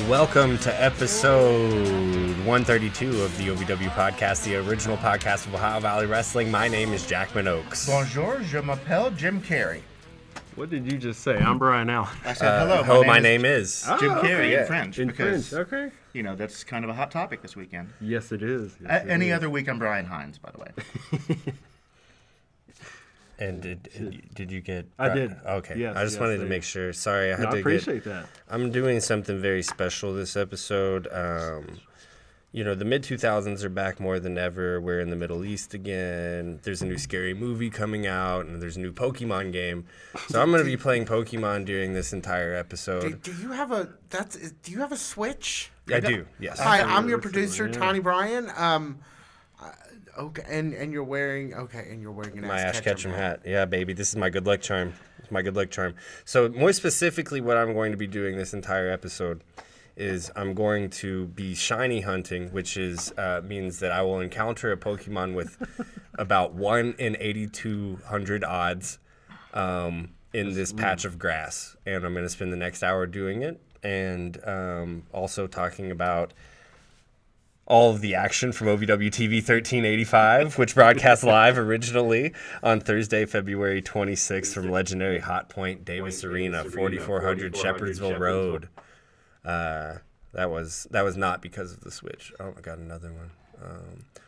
Welcome to episode 132 of the OVW podcast, the original podcast of Ohio Valley Wrestling. My name is Jackman Oaks. Bonjour, je m'appelle Jim Carrey. What did you just say? I'm Brian Allen. I said hello. My name is Jim Carrey yeah. in French. In because, French, okay. You know, that's kind of a hot topic this weekend. Yes, it is. Yes, Any other week, I'm Brian Hines, by the way. And did you get? I did. Okay. Yes, I just wanted to make sure. Sorry, I had to appreciate that. I'm doing something very special this episode. You know, the mid-2000s are back more than ever. We're in the Middle East again. There's a new scary movie coming out, and there's a new Pokemon game. So I'm going to be playing Pokemon during this entire episode. Do you have a Switch? I do. Yes. Hi, I'm your producer, Tony Bryan. Okay, and you're wearing an my Ash Ketchum hat. Yeah, baby. This is my good luck charm. It's my good luck charm. So more specifically, what I'm going to be doing this entire episode is I'm going to be shiny hunting, which is means that I will encounter a Pokemon with about 1 in 8,200 odds in this patch of grass. And I'm going to spend the next hour doing it and also talking about all of the action from OVW TV 1385, which broadcast live originally on Thursday, February 26th from legendary Hot Point Davis Arena, 4400 Shepherdsville Road. That was not because of the Switch. Oh, I got another one.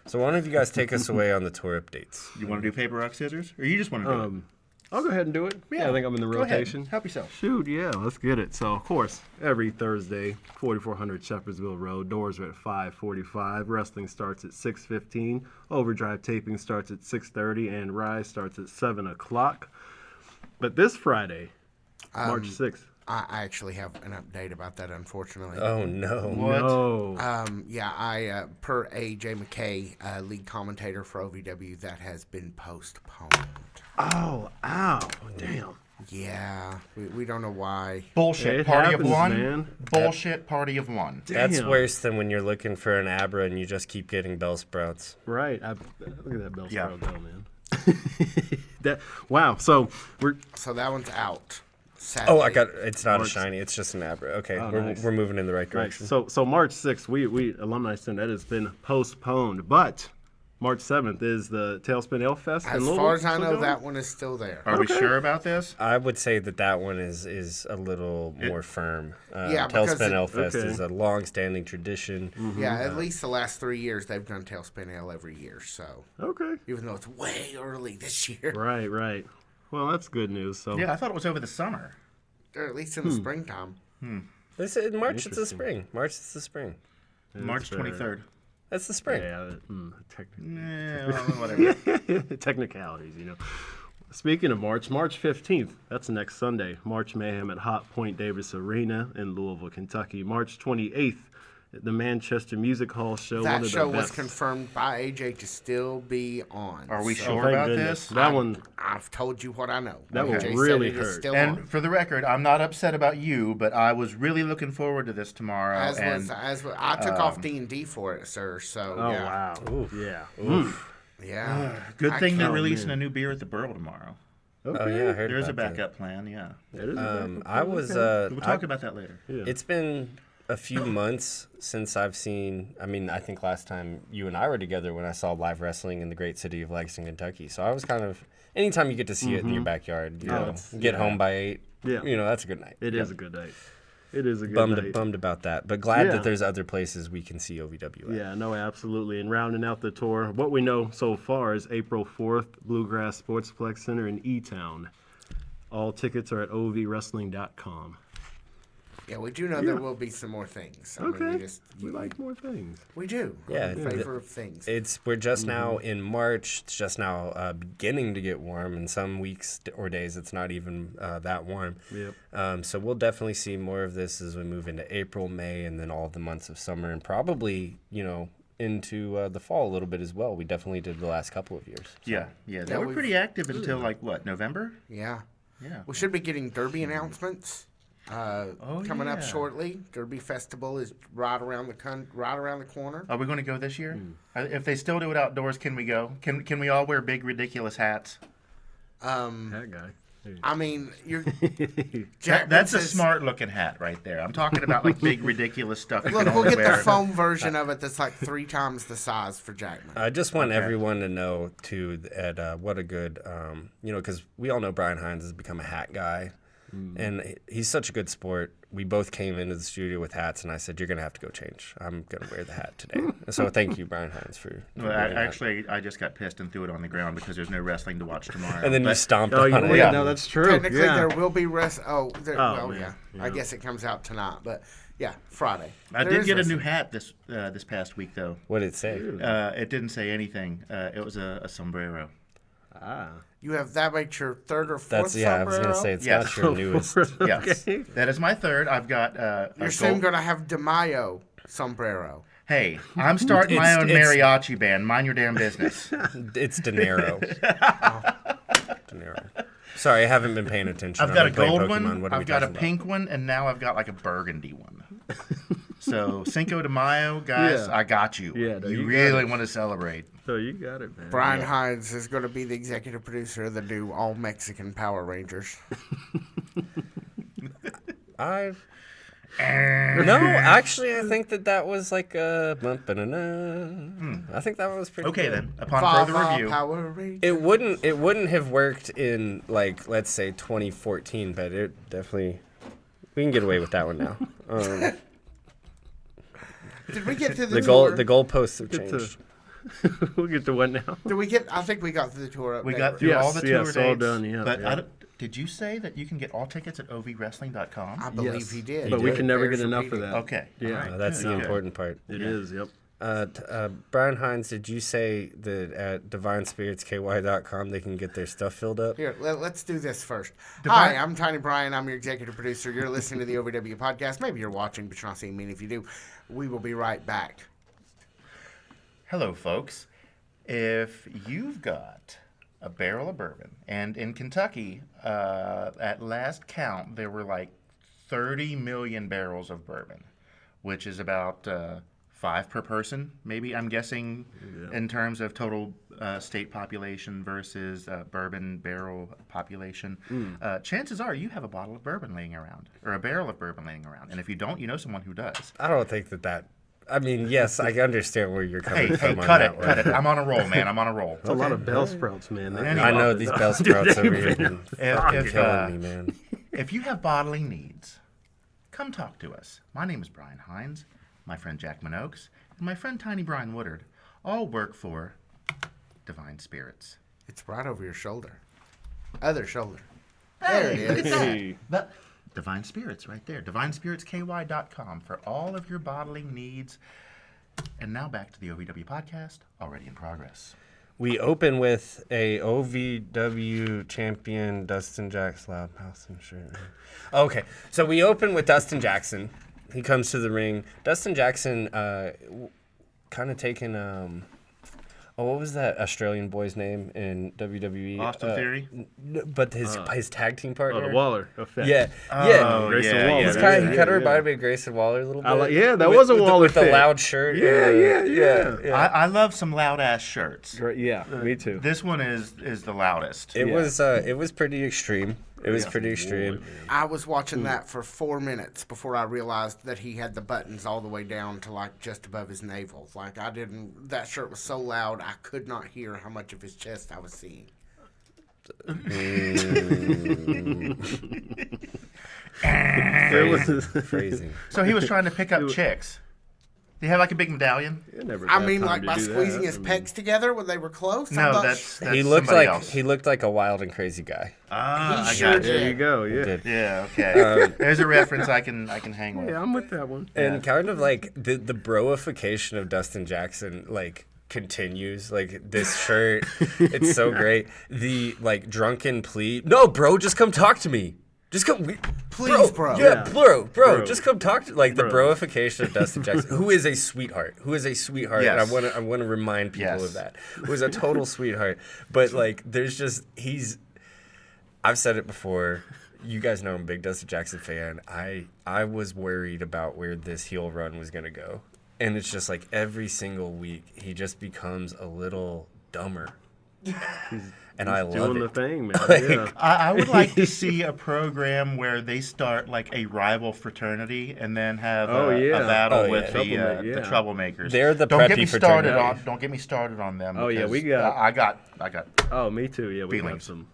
So why don't you guys take us away on the tour updates? You want to do paper, rock, scissors? Or you just want to do it? I'll go ahead and do it. Yeah, I think I'm in the rotation. Ahead. Help yourself. Shoot, yeah, let's get it. So, of course, every Thursday, 4400 Shepherdsville Road. Doors are at 5:45. Wrestling starts at 6:15. Overdrive taping starts at 6:30, and Rise starts at 7 o'clock. But this Friday, March 6th. I actually have an update about that, unfortunately. Oh, no. What? No. I per AJ McKay, lead commentator for OVW, that has been postponed. Oh, ow. Damn. Yeah, we don't know why. Bullshit. It Party happens, of one. man. Bullshit. Party of one. That's Damn. worse than when you're looking for an Abra and you just keep getting Bell Sprouts. Right. Look at that Bell Yeah. Sprout go, man. Wow. So So that one's out. Sadly. Oh, it's not a shiny, it's just an Abra. Okay, nice. we're moving in the right right. direction. So March 6th, we Alumni Center, that has been postponed, but March 7th is the Tailspin Ale Fest. As far as I know, that one is still there. Are we sure about this? I would say that one is a little more firm. Yeah, because Tailspin Ale Fest okay. is a long-standing tradition. Yeah, at least the last 3 years they've done Tailspin Ale every year. So Okay. even though it's way early this year, Right. Well, that's good news. So Yeah, I thought it was over the summer. or at least in the springtime. This is March. It's the spring. March is the spring. March 23rd. That's the spring. Yeah, Yeah, well, whatever. technicalities, you know. Speaking of March 15th, that's next Sunday. March Mayhem at Hot Point Davis Arena in Louisville, Kentucky. March 28th, at the Manchester Music Hall show. one That of show the was best. confirmed by AJ to still be on. Are we So sure Thank about goodness. this? That one, I've told you what I know. That one AJ said really it is hurt. Still And on. for the record, I'm not upset about you, but I was really looking forward to this tomorrow. As and was I took off D&D for it, sir. So oh yeah. wow, Oof. yeah. Oof. Yeah. good thing they're can't- releasing man. a new beer at the Burl tomorrow. Okay. Oh yeah, I heard There is a about that. backup plan, yeah. That is a backup I plan, was. okay. We'll talk about that later. Yeah. It's been a few months since I've seen. I mean, I think last time you and I were together when I saw live wrestling in the great city of Lexington, Kentucky. So I was kind of. Anytime you get to see it in your backyard, you know, it's- get home by 8. Yeah. You know, that's a good night. It is a good night. It is a good night. Bummed about that, but glad Yeah. that there's other places we can see OVW at. Yeah, no, absolutely. And rounding out the tour, what we know so far is April 4th, Bluegrass Sportsplex Center in E-Town. All tickets are at ovwrestling.com. Yeah, we do know there will be some more things. I Okay. mean, We like more things. we do. Yeah, We're in favor of things. We're just now in March. It's just now beginning to get warm. In some weeks or days, it's not even that warm. Yep. So we'll definitely see more of this as we move into April, May, and then all the months of summer, and probably into the fall a little bit as well. We definitely did the last couple of years. Yeah. They Yeah, were we've- pretty active until November? Yeah. Yeah. We should be getting Derby announcements coming up yeah. shortly. Derby Festival is right around the corner. Are we going to go this year? If they still do it outdoors, can we go? Can we all wear big ridiculous hats? Hat guy. I mean, Jack That's a says, smart looking hat right there. I'm talking about like big ridiculous stuff. You Look, can we'll only get the wear. foam version of it that's like 3 times the size for Jackman. I just want Okay. everyone to know, too, that what a good, because we all know Brian Hines has become a hat guy. And he's such a good sport. We both came into the studio with hats, and I said, "You're gonna have to go change. I'm gonna wear the hat today." So thank you, Brian Hines, for Well, wearing that. actually, I just got pissed and threw it on the ground because there's no wrestling to watch tomorrow. And then you But- stomped Oh, on yeah, it. Yeah. no, that's true. Technically, yeah. there will be rest. man. Yeah. I Yeah. guess it comes out tonight, but yeah, Friday. I There did is get a new wrestling. hat this past week though. What did it say? It didn't say anything. It was a sombrero. Ah. You have that makes your third or fourth. That's I was gonna sombrero? say it's Yes. not your newest. Yes, that is my third. I've got. You're a soon gold- gonna have De Mayo sombrero. Hey, I'm starting my It's- own it's- mariachi band. Mind your damn business. It's De Niro. De Niro. Sorry, I haven't been paying attention. I've got a been playing gold Pokemon. one. What are we I've got a talking about? pink one, and now I've got like a burgundy one. So Cinco de Mayo, guys, Yeah. I got you. Yeah, no, you you got really it. want to celebrate. So you got it, man. Brian Hines is going to be the executive producer of the new All Mexican Power Rangers. No, actually, I think that was like a. I think that was pretty. Okay, good. then. Upon further review, Power Rangers. It wouldn't have worked in like let's say 2014, but it definitely we can get away with that one now. Did we get to The tour? goalposts have Get to- changed. We'll get to what now? Did we get? I think we got through the tour. we update. got through Yes, all the tour yes, dates. all done, yeah, But yeah. did you say that you can get all tickets at ovwrestling.com? I believe Yes. he did. But we did. can never Bears get enough of repeating. that. Okay. Yeah. All right, That's good, the good. important part. It is. Yep. Brian Hines, did you say that at divinespiritsky.com they can get their stuff filled up? Here, let's do this first. Divine- Hi, I'm Tiny Brian. I'm your executive producer. You're listening to the OVW podcast. Maybe you're watching, but you're not seeing me. And if you do, we will be right back. Hello, folks. If you've got a barrel of bourbon, and in Kentucky, at last count, there were like 30 million barrels of bourbon, which is about 5 per person, maybe, I'm guessing, in terms of total state population versus bourbon barrel population. Chances are you have a bottle of bourbon laying around, or a barrel of bourbon laying around. And if you don't, you know someone who does. I don't think that. I mean, yes, I understand where you're coming Hey, from. on cut that it, cut one. it. I'm on a roll, man. I'm on a roll. It's a lot of bell sprouts, man. Anyway. I know these bell sprouts over here been If, killing me, man. if you have bottling needs, come talk to us. My name is Brian Hines, my friend Jack Minogues, and my friend Tiny Brian Woodard all work for Divine Spirits. It's right over your shoulder. Other shoulder. There it Look at is. that. Hey. That- Divine Spirits right there. DivineSpiritsKY.com for all of your bottling needs. And now back to the OVW podcast, already in progress. We open with a OVW champion, Dustin Jackson, Loudmouth and shirt. Okay, so we open with Dustin Jackson. He comes to the ring. Dustin Jackson, kind of taking what was that Australian boy's name in WWE? Austin Theory? But his tag team partner. Oh, the Waller effect. Yeah, Oh, yeah. Grayson yeah, Waller. yeah, He's that's he right. kind of reminded me of Grayson Waller a little bit. Yeah, that was a Waller with the fit. loud shirt. Yeah, yeah. I love some loud ass shirts. Great. Yeah, me too. This one is the loudest. It was pretty extreme. It was pretty extreme. I was watching that for 4 minutes before I realized that he had the buttons all the way down to like just above his navel. Like that shirt was so loud I could not hear how much of his chest I was seeing. Phrasing. So he was trying to pick up chicks. Did he have like a big medallion? I mean, like by squeezing his pecs together when they were close. I No, thought- that's He looked somebody like else. he looked like a wild and crazy guy. Ah, He I sure got did. you. There you go. Yeah. Did. Yeah, okay. There's a reference I can hang with. Yeah, I'm with that one. And kind of like the broification of Dustin Jackson like continues. Like this shirt, it's so great. The like drunken plea. No, bro, just come talk to me. Just come. Please, bro. Yeah, bro, Bro. just come talk to like the Bro. broification of Dustin Jackson, who is a sweetheart. And Yes. I want to remind people Yes. of that. Who is a total sweetheart. But like, there's just I've said it before. You guys know I'm a big Dustin Jackson fan. I was worried about where this heel run was gonna go, and it's just like every single week he just becomes a little dumber. And I He's love doing the it. thing, man. Yeah. I would like to see a program where they start like a rival fraternity and then have a battle Oh, with yeah. the troublemakers. They're the don't get preppy me started fraternity. on. Don't get me started on them. Oh, yeah, we because got- I got. Oh, me too. Yeah, we got Feelings. some.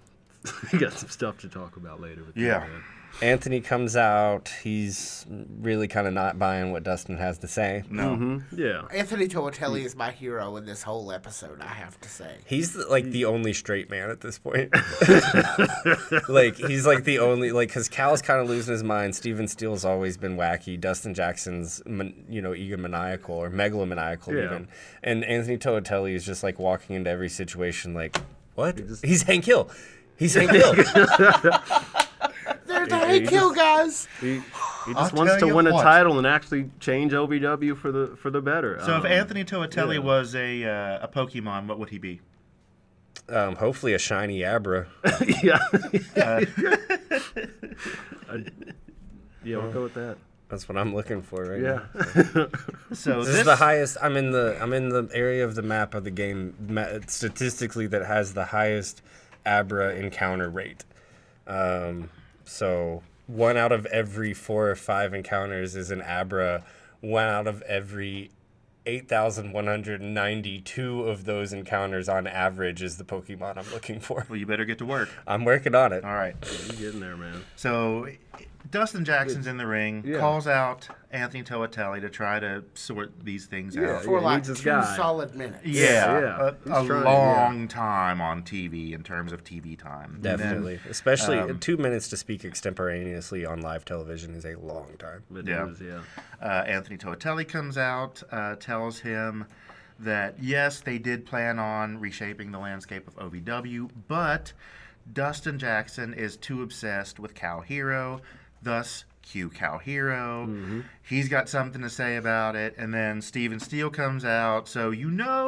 We got some stuff to talk about later. With Yeah. that, man. Anthony comes out. He's really kind of not buying what Dustin has to say. No. Yeah. Anthony Toatelli is my hero in this whole episode, I have to say. He's the only straight man at this point. He's like the only because Cal's kind of losing his mind. Steven Steele's always been wacky. Dustin Jackson's egomaniacal or megalomaniacal even, and Anthony Toatelli is just like walking into every situation like, what? He's Hank Hill. He's Hank Hill. They're the Hank Hill guys. He I'll just wants tell to you win a what. title and actually change OVW for the better. So if Anthony Toatelli was a Pokemon, what would he be? Hopefully a shiny Abra. yeah, we'll go with that. That's what I'm looking for right Yeah. now. So This is the highest. I'm in the area of the map of the game statistically that has the highest Abra encounter rate. So 1 out of every 4 or 5 encounters is an Abra. 1 out of every 8,192 of those encounters on average is the Pokemon I'm looking for. Well, you better get to work. I'm working on it. All right. You getting there, man? So Dustin Jackson's in the ring, calls out Anthony Toatelli to try to sort these things out. For he like needs 2 this guy. solid minutes. Yeah, He's a trying, long time on TV in terms of TV time. And then, Definitely. Especially 2 minutes to speak extemporaneously on live television is a long time. It Yeah. is, yeah. Anthony Toatelli comes out, tells him that yes, they did plan on reshaping the landscape of OVW, but Dustin Jackson is too obsessed with Cal Hero, thus cue Cal Hero. He's got something to say about it, and then Steven Steele comes out. So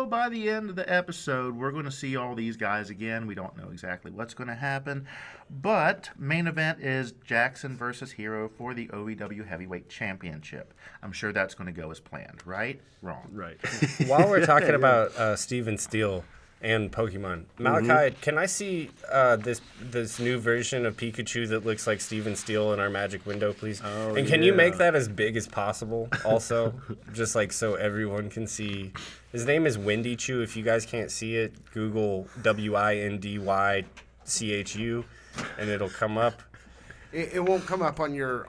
by the end of the episode, we're going to see all these guys again. We don't know exactly what's going to happen, but main event is Jackson versus Hero for the OVW Heavyweight Championship. I'm sure that's going to go as planned, right? Wrong. Right. While we're talking about Steven Steele and Pokemon, Malachi, can I see this new version of Pikachu that looks like Steven Steele in our Magic Window, please? Oh, and can you make yeah. that as big as possible also? Just like so everyone can see. His name is Windy Chew. If you guys can't see it, Google WINDYCHU and it'll come up. It won't come up on your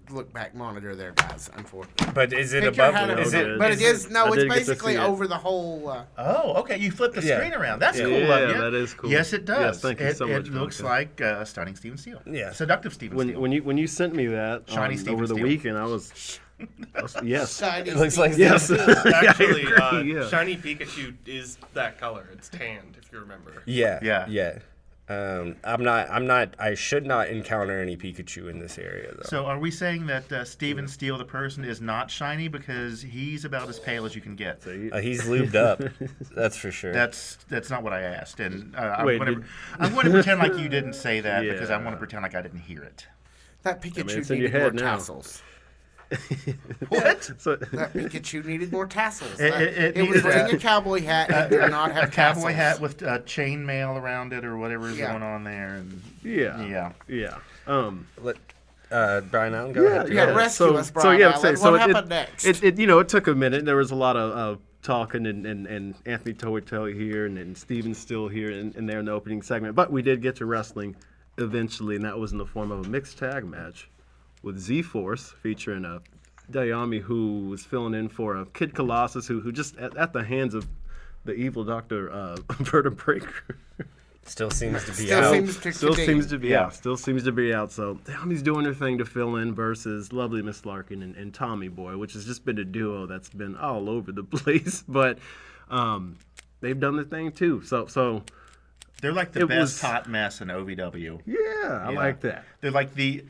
look back monitor there, guys. Unfortunately, But is it Take your above? hand up. Is it? But it is I it's did get to basically see it. over the whole. Oh, okay. You flip the Yeah. screen around. That's cool. Yeah, of you. that is cool. Yes, it does. Yes, thank you so much, It looks Monica. like stunning Steven Steele. Yeah. Seductive Steven Steele. When you sent me that Shiny Steven over the Steele. weekend, I was yes. Shiny It looks like Yes. Actually, I agree, yeah. shiny Pikachu is that color. It's tanned, if you remember. Yeah. Yeah. Yeah. I should not encounter any Pikachu in this area though. So are we saying that Steven Steele, the person, is not shiny because he's about as pale as you can get? He's lubed up. That's for sure. That's not what I asked, and I'm Wait, going to pretend like you didn't say that because I Yeah. want to pretend like I didn't hear it. That Pikachu it's in your needed more head now. tassels. What? So That Pikachu needed more tassels. It It was needed wearing a cowboy hat and did not have A cowboy tassels. hat with chain mail around it or whatever is Yeah. going on there. And yeah. Let Brian Allen go ahead. Yeah, rescue us, Brian Allen. What happened next? It took a minute. There was a lot of talking and Anthony Toatelli here and Steven Steele here and there in the opening segment. But we did get to wrestling eventually, and that was in the form of a mixed tag match with Z-Force featuring Dayami, who was filling in for Kid Colossus, who just at the hands of the evil Dr. Berta Breaker. Still seems to be Still out. seems to Still continue. seems to be out. Still seems to be out. So Dayami's doing her thing to fill in versus lovely Miss Larkin and Tommy Boy, which has just been a duo that's been all over the place. But they've done their thing too. So they're like the It best was- hot mess in OVW. yeah, I like that. They're like the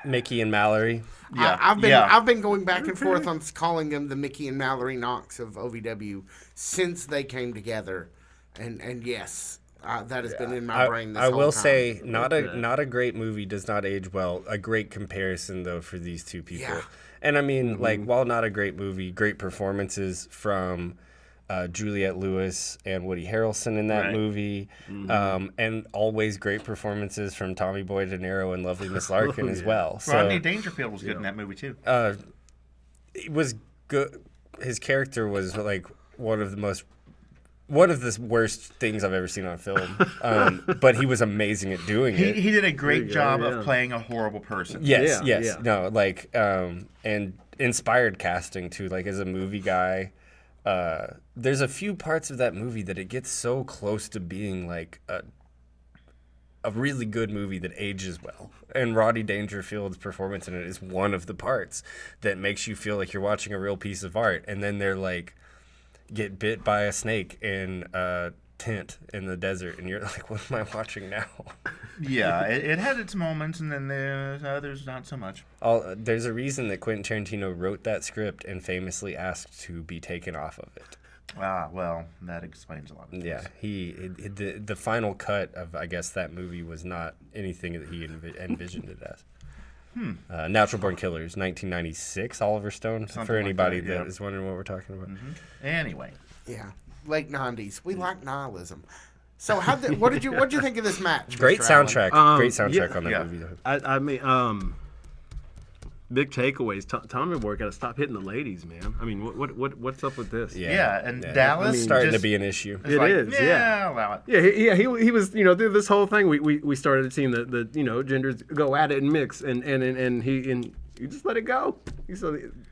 Mickey and Mallory. yeah. I've been going back and forth on calling them the Mickey and Mallory Knox of OVW since they came together, and yes, that has been in my brain. This I whole will time. say, not a great movie does not age well. A great comparison though for these two people. Yeah. And I mean, like, while not a great movie, great performances from Juliette Lewis and Woody Harrelson in that Right. movie, and always great performances from Tommy Boy De Niro and Lovely Miss Larkin as well. So Rodney Dangerfield was good in that movie too. it was good. His character was like one of the worst things I've ever seen on film, but he was amazing at doing it. He did a great go, job yeah. of playing a horrible person. Yes, Yeah, yes. yeah. No, like, and inspired casting too. Like, as a movie guy, there's a few parts of that movie that it gets so close to being like a really good movie that ages well. And Rodney Dangerfield's performance in it is one of the parts that makes you feel like you're watching a real piece of art. And then they're like, get bit by a snake in a tent in the desert, and you're like, what am I watching now? Yeah, it had its moments, and then there's others not so much. There's a reason that Quentin Tarantino wrote that script and famously asked to be taken off of it. Ah, well, that explains a lot of things. Yeah, the final cut of, I guess, that movie was not anything that he envisioned it as. Natural Born Killers, 1996, Oliver Stone. Something For like anybody that, yeah. that is wondering what we're talking about. Anyway, Yeah, late '90s. We like nihilism. So, what did you think of this match? Great Mr. Allen? soundtrack. Great soundtrack yeah. on that Yeah. movie. Though. I mean, big takeaways. Tommy Boy got to stop hitting the ladies, man. I mean, what's up with this? yeah, and yeah. Dallas Starting to just, be an issue. is It like, is, yeah. allow it. Yeah, he was, through this whole thing, we started seeing the genders go at it and mix, and he just let it go.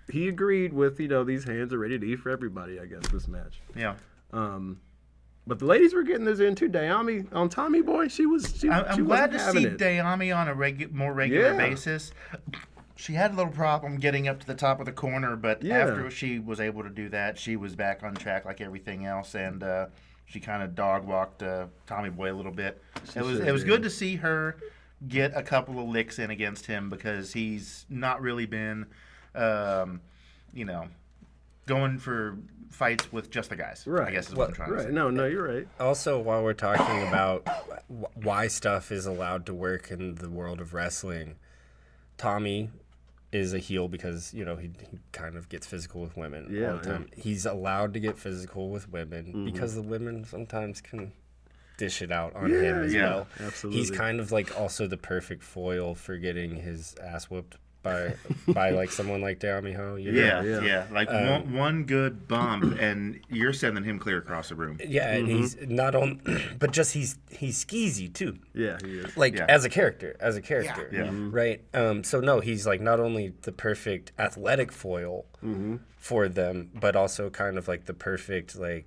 He agreed with, these hands are ready to eat for everybody, I guess, this match. Yeah. But the ladies were getting this into Dayami on Tommy Boy. She I'm wasn't glad to having see it. Dayami on a more regular Yeah. basis. She had a little problem getting up to the top of the corner, but Yeah. after she was able to do that, she was back on track like everything else, and she kind of dog walked Tommy Boy a little bit. It was sure did. good to see her get a couple of licks in against him because he's not really been, going for fights with just the guys. Right. I guess is what I'm trying to Right. say. No, you're right. Also, while we're talking about why stuff is allowed to work in the world of wrestling, Tommy is a heel because, he kind of gets physical with women all the time. He's allowed to get physical with women because the women sometimes can dish it out on him as yeah, well. absolutely. He's kind of like also the perfect foil for getting his ass whooped by like someone like Dami Ho. Yeah. Like one good bump, and you're sending him clear across the room. Yeah, and he's not on, but just he's skeezy too. Yeah, he is. Like Yeah. as a character, Yeah. right? So no, he's like not only the perfect athletic foil for them, but also kind of like the perfect like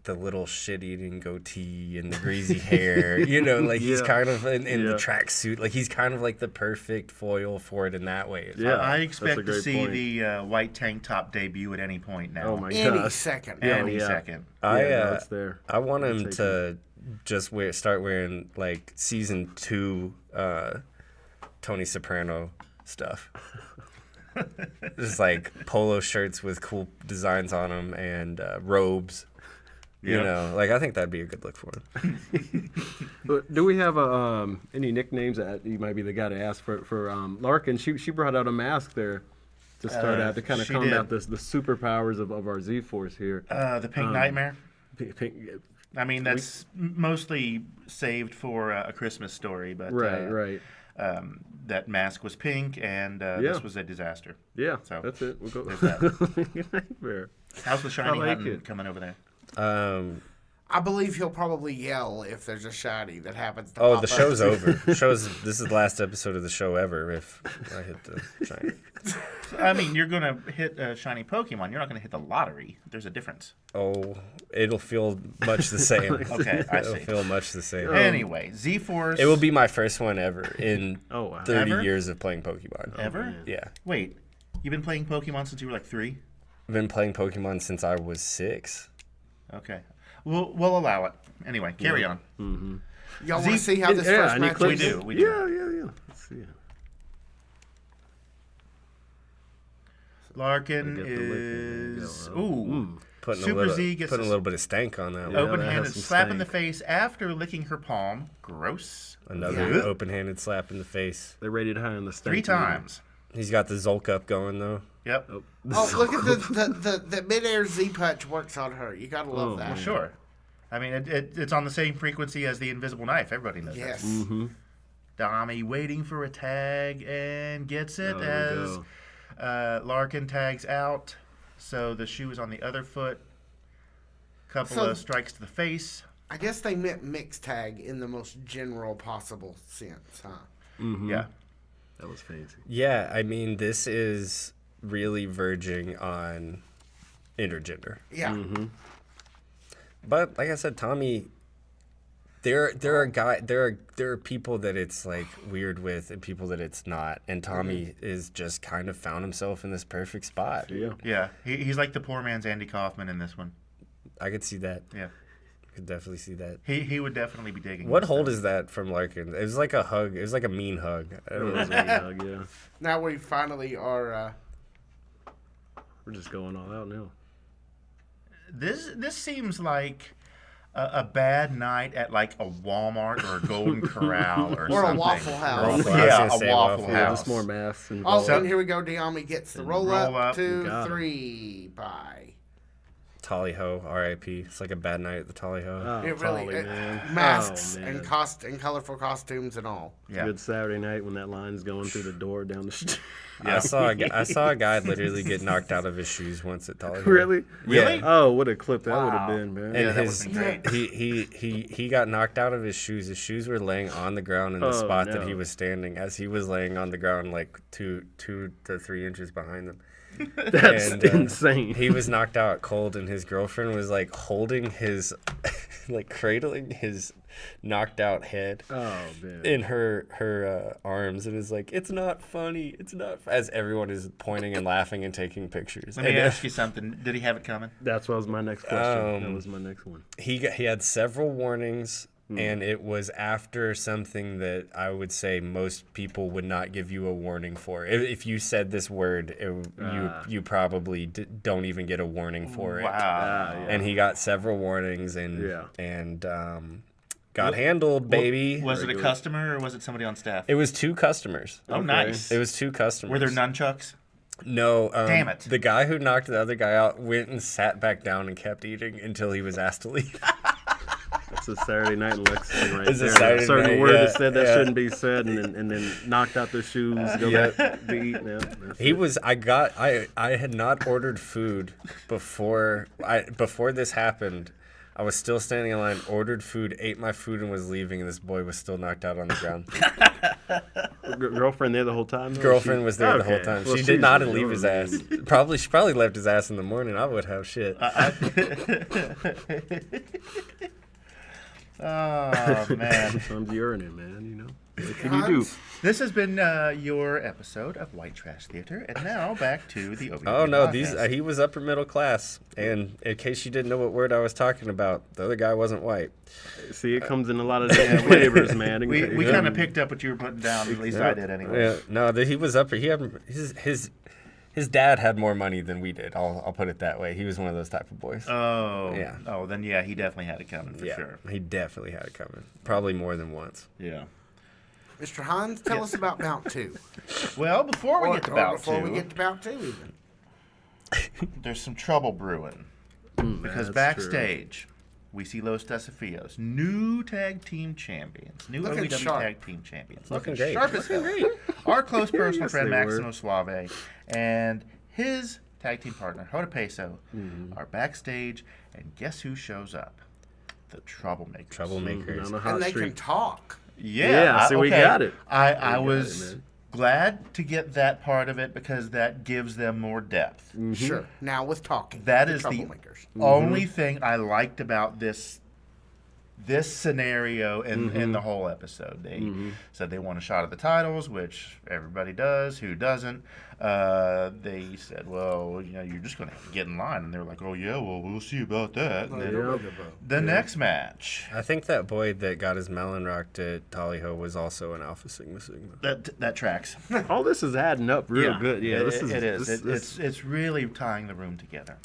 the little shit-eating goatee and the greasy hair. He's Yeah. kind of in the Yeah. tracksuit. Like he's kind of like the perfect foil for it in that way. Yeah. I that's a expect to great see point. the white tank top debut at any point now. Oh my Any gosh. second. Any yeah. second. It's there. I want him take to just start wearing like season 2 Tony Soprano stuff. Just like polo shirts with cool designs on them and robes. Yep. I think that'd be a good look for him. But do we have any nicknames that you might be the guy to ask for Larkin? She brought out a mask there to start out to kind of she combat did. the superpowers of our Z Force here. The Pink Nightmare. Pink- I mean, that's mostly saved for A Christmas Story, but right. that mask was pink, and this was a disaster. Yeah, So, that's it. We'll go. there's Nightmare. How's the shiny I like hunting it. coming over there? I believe he'll probably yell if there's a shiny that happens to Oh, pop the up. show's over. This is the last episode of the show ever if I hit the shiny. I mean, you're going to hit a shiny Pokemon. You're not going to hit the lottery. There's a difference. Oh, it'll feel much the same. Okay, I It'll see. feel much the same. Anyway, Z-Force. It will be my first one ever in Oh, wow. 30 Ever? years of playing Pokemon. Ever? Yeah. Wait, you've been playing Pokemon since you were like 3? I've been playing Pokemon since I was 6. Okay. We'll allow it. Anyway, carry on. Y'all want to see how this first any match clips? We do, we do. Yeah. Let's see. Larkin Get the lick in. There you is... go. Ooh. Putting Super a little, Z gets putting a a little bit of stank on that one. that open-handed has some slap in the stank. face after licking her palm. Gross. Another Yeah. open-handed slap in the face. They rated high on the stank 3 meter. times. He's got the Zulk up going though. Yep. Oh, Oh, look at the mid-air Z-punch works on her. You gotta love that. Well, sure. I mean, it's on the same frequency as the invisible knife. Everybody knows Yes. Mm-hmm. that. Dami waiting for a tag and gets it as Larkin tags out. So the shoe is on the other foot. Couple of strikes to the face. I guess they meant mix tag in the most general possible sense, huh? Mm-hmm. Yeah. That was fancy. Yeah, I mean, this is really verging on intergender. Yeah. Mm-hmm. But like I said, Tommy, there are people that it's like weird with and people that it's not, and Tommy is just kind of found himself in this perfect spot. Yeah. Yeah. He's like the poor man's Andy Kaufman in this one. I could see that. Yeah. I could definitely see that. He would definitely be digging. What this hold stuff. is that from Larkin? It was like a hug. It was like a mean hug. I It don't was know. a hug, yeah. Now we finally are. We're just going all out now. This seems like a bad night at like a Walmart or a Golden Corral or Or a something. Waffle House. Waffle House. Yeah, I was a gonna say Waffle Waffle Yeah, House. just more maths Oh, involved. and here we go. Diami gets the roll roll up. up. 2, Got him. 3, bye. Tally ho, R.I.P. It's like a bad night at the Tally ho. Oh, It really Polly, man. masks Oh, man. and colorful costumes and all. Yeah. Good Saturday night when that line's going through the door down the street. I saw a guy literally get knocked out of his shoes once at Tally ho. Really? Yeah. Oh, what a clip that would Wow. have been, man. And Yeah, that his would've been he got knocked out of his shoes. His shoes were laying on the ground in the Oh, spot that no. he was standing, as he was laying on the ground like 2 to 3 inches behind them. That's And, insane. He was knocked out cold, and his girlfriend was like holding his, like cradling his knocked out head Oh, man. in her arms, and is like, "It's not funny. It's not." As everyone is pointing and laughing and taking pictures. Let me And, ask you something. Did he have it coming? That's what was my next question. That Um, was my next one. he had several warnings, and it was after something that I would say most people would not give you a warning for. If you said this word, you probably don't even get a warning for it. Wow. Yeah. And he got several warnings, and Yeah. got handled, baby. Was it a customer or was it somebody on staff? It was 2 customers. Oh, Okay. nice. It was 2 customers. Were there nunchucks? No. Damn it. The guy who knocked the other guy out went and sat back down and kept eating until he was asked to leave. That's a Saturday night lexicon right It's a there. Saturday certain night, word yeah, that said that yeah. shouldn't be said, and then knocked out their shoes, go Yeah. back to eat. Yeah, that's He it. was. I had not ordered food before this happened. I was still standing in line, ordered food, ate my food, and was leaving. And this boy was still knocked out on the ground. Girlfriend there the whole time? though? Girlfriend She- was there the whole Okay. time. Well, She she's did not the leave his girl, ass. She probably left his ass in the morning. I would have shit. Oh, man. Sometimes you earn it, man. You know. What can you do? This has been your episode of White Trash Theater, and now back to the OVW Oh no, podcast. he was upper middle class. And in case you didn't know what word I was talking about, the other guy wasn't white. See, it comes in a lot of different flavors, man. We kind of picked up what you were putting down. At least I did, anyway. Yeah, no, he was upper. He had his dad had more money than we did. I'll put it that way. He was one of those type of boys. Oh, Yeah. Oh, then yeah, he definitely had it coming for yeah, sure. he definitely had it coming. Probably more than once. Yeah. Mr. Hines, tell us about Bout 2. Well, before we get to Bout before 2, we get to Bout 2 even. there's some trouble brewing. Because that's backstage, we see Los Desafios, new tag team champions, new Looking OVW sharp. tag team champions. Looking great. Sharp as hell. Our close personal Yes, friend they were. Maximo Suave and his tag team partner Hoda Peso are backstage, and guess who shows up? The Troublemakers. Troublemakers. On a hot And they streak. can talk. Yeah, see, we got it. I got was it, man. glad to get that part of it because that gives them more depth. Sure. Now with talking. That the is the troublemakers. only thing I liked about this scenario in the whole episode. They said they want a shot at the titles, which everybody does. Who doesn't? They said, well, you're just going to have to get in line. And they were like, oh, yeah, well, we'll see about that. And then Yeah. the next match, I think that boy that got his melon rocked at Tally-Ho was also an Alpha Sigma Sigma. that tracks. All this is adding up real good. Yeah, this is. It is. It's really tying the room together.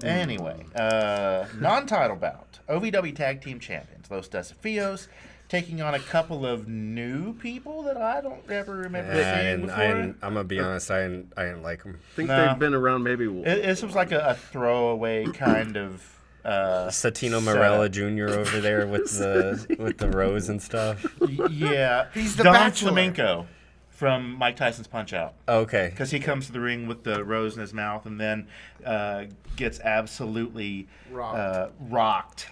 Anyway, non-title bout. OVW Tag Team Champions, Los Desafios, taking on a couple of new people that I don't ever remember seeing And before. I'm gonna be honest, I didn't like him. I think No. they've been around maybe. This was like a throwaway kind of. Satino setup. Morella Jr. over there with the rose and stuff. Yeah, He's the Don Bachelor. Flamenco from Mike Tyson's Punch Out. Okay. Because he comes to the ring with the rose in his mouth and then gets absolutely rocked.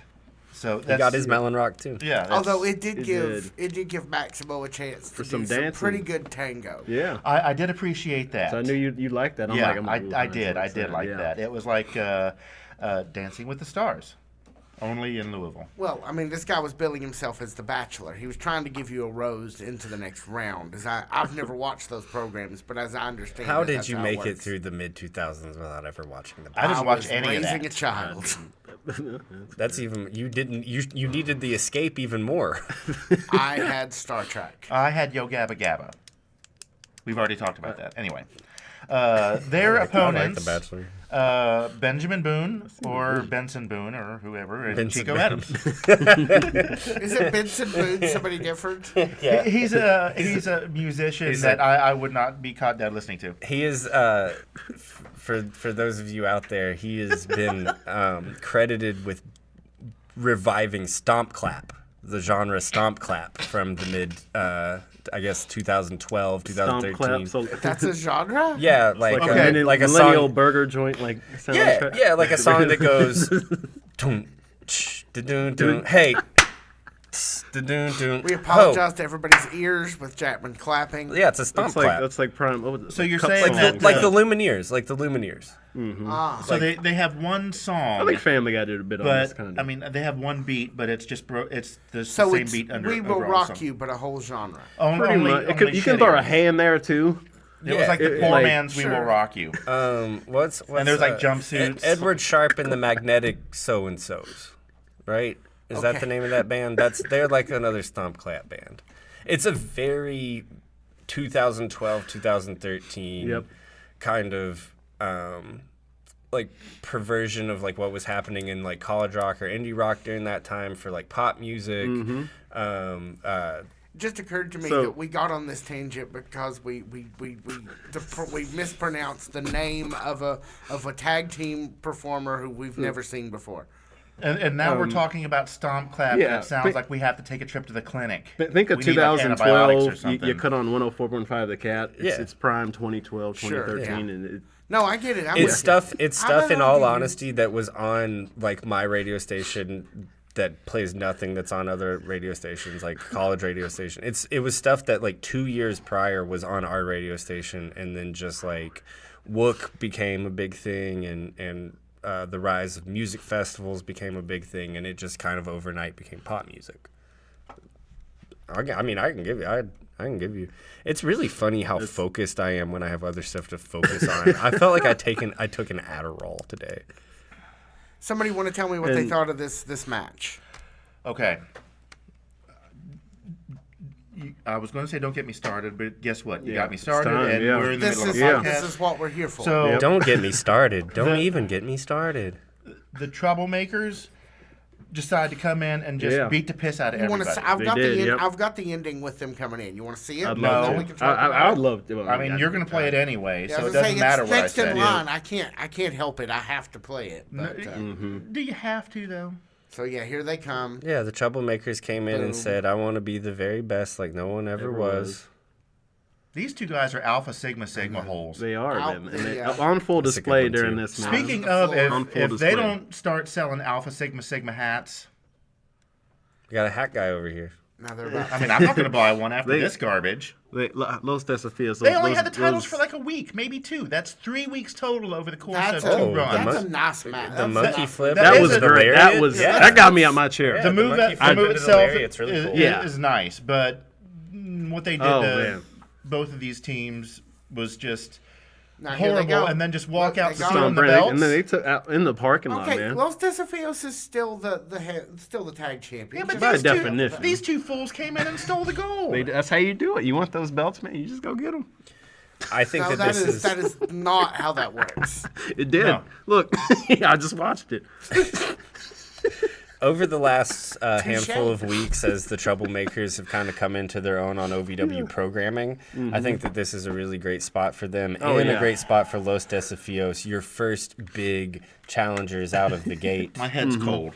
So He got his melon rock too. Yeah. that's- Although it did did. give Maximo a chance to For do some some dancing. pretty good tango. Yeah. I did appreciate that. So I knew you liked that. I'm Yeah, like, ooh, I that's did. I did exciting. like Yeah. that. It was like Dancing with the Stars, only in Louisville. Well, I mean, this guy was billing himself as the Bachelor. He was trying to give you a rose into the next round. I've never watched those programs, but as I understand, How it, did that's you how make it works. through the mid 2000s without ever watching the? I didn't watch was any of raising that. a child. That's even you didn't you needed the escape even more. I had Star Trek. I had Yo Gabba Gabba. We've already talked about that. Anyway, their I like opponents, The Bachelor. Benjamin Boone or Benson Boone or whoever, and Benson Chico Boone. Adams. Is it Benson Boone? Somebody different? Yeah. He's a musician He's that I would not be caught dead listening to. He is for those of you out there, he has been credited with reviving stomp clap, the genre stomp clap from the mid I guess 2012, Stomp 2013. clap. So That's a genre? Yeah, like like Okay. a like a millennial song. burger joint, like soundtrack. Yeah, like a song that goes dun, ch, da-dun, dun, hey, tss, da-dun, dun, We ho. apologize to everybody's ears with Jackman clapping. Yeah, it's a stomp clap. That's like prime. What was it? So you're Cup saying songs. that like the Lumineers, like the Lumineers. Ah. So they have one song. I think Family Guy did a bit on this But kind of. I mean, they have one beat, but it's just it's the So same it's beat under. We Will overall Rock song. You, but a whole genre. pretty much. You can throw a hay in there too. It was like the It- poor like- man's "We Will Sure. Rock You." What's And there's like jumpsuits. Edward Sharp and the Magnetic So and So's, right? Is that Okay. the name of that band? They're like another stomp clap band. It's a very 2012, 2013 Yep. kind of like perversion of like what was happening in like college rock or indie rock during that time for like pop music. Just occurred to me So- that we got on this tangent because we mispronounced the name of a tag team performer who we've never seen before. And now we're talking about stomp clap, yeah, and it sounds think- like we have to take a trip to the clinic. Think of We need, like, antibiotics or 2012. something. You cut on 104.5 The Cat. Yeah. It's prime 2012, Sure, 2013, yeah. and it, No, I get it. I'm It's with stuff. you. It's I'm stuff. not In all arguing. honesty, that was on like my radio station that plays nothing. That's on other radio stations, like college radio station. It was stuff that like 2 years prior was on our radio station, and then just like Wook became a big thing, and the rise of music festivals became a big thing, and it just kind of overnight became pop music. I mean, I can give you. I can give you. It's really funny how focused I am when I have other stuff to focus on. I felt like I took an Adderall today. Somebody want to tell me what they And- thought of this match? Okay. I was going to say don't get me started, but guess what? You Yeah, got me it's started, time, and yeah. we're in the This middle is of a Yeah. podcast. this is what we're here for. So Yep. Don't get me started. Don't even get me started. the troublemakers decided to come in and just Yeah. beat the piss out of you want everybody. to? I've They got did, the yep. I've got the ending with them coming in. You want to see it? I'd No. love Then to. we can talk I about would it. love to. I mean, you're going to play it anyway, Yeah, I so it was gonna doesn't say, matter it's what I next in said. line. I can't help it. I have to play it. But, Do you have to though? so yeah, here they come. Yeah, the troublemakers came in and Boom. said, "I want to be the very best, like no one ever was." These two guys are Alpha Sigma holes. They are, Out man. And they, the, on full That's a good display one, during too. this match. Speaking On of, the floor. On if full they display. don't start selling Alpha Sigma hats, We got a hat guy over here. Now they're about. I mean, I'm not going to buy one after They- this garbage. Los Desafios. They only had the titles for like a week, maybe two. That's 3 weeks total over the course That's of a, two Oh, runs. that's mon- a nice match. The That's a monkey nice- flip. That That is was a great. That was Yeah. that got me out my chair. Yeah. The move, monkey the move flip into the itself lariat's really is, cool. Yeah. is nice, but what they did Oh, to man. both of these teams was just Now, here they horrible, go. and then just walk Look, out they to got steal them. the Brandon, belts. and then they took out in the parking lot, Okay, man. Los Desafios is still still the tag champion. Yeah, but By these two, definition. these two fools came in and stole the gold. That's how you do it. You want those belts, man? You just go get them. I think No, that this is. that is not how that works. It did. No. Look, I just watched it. over the last handful of weeks, as the troublemakers have kind of come into their own on OVW programming, I think that this is a really great spot for them and a great spot for Los Desafios. Your first big challengers out of the gate. My head's cold.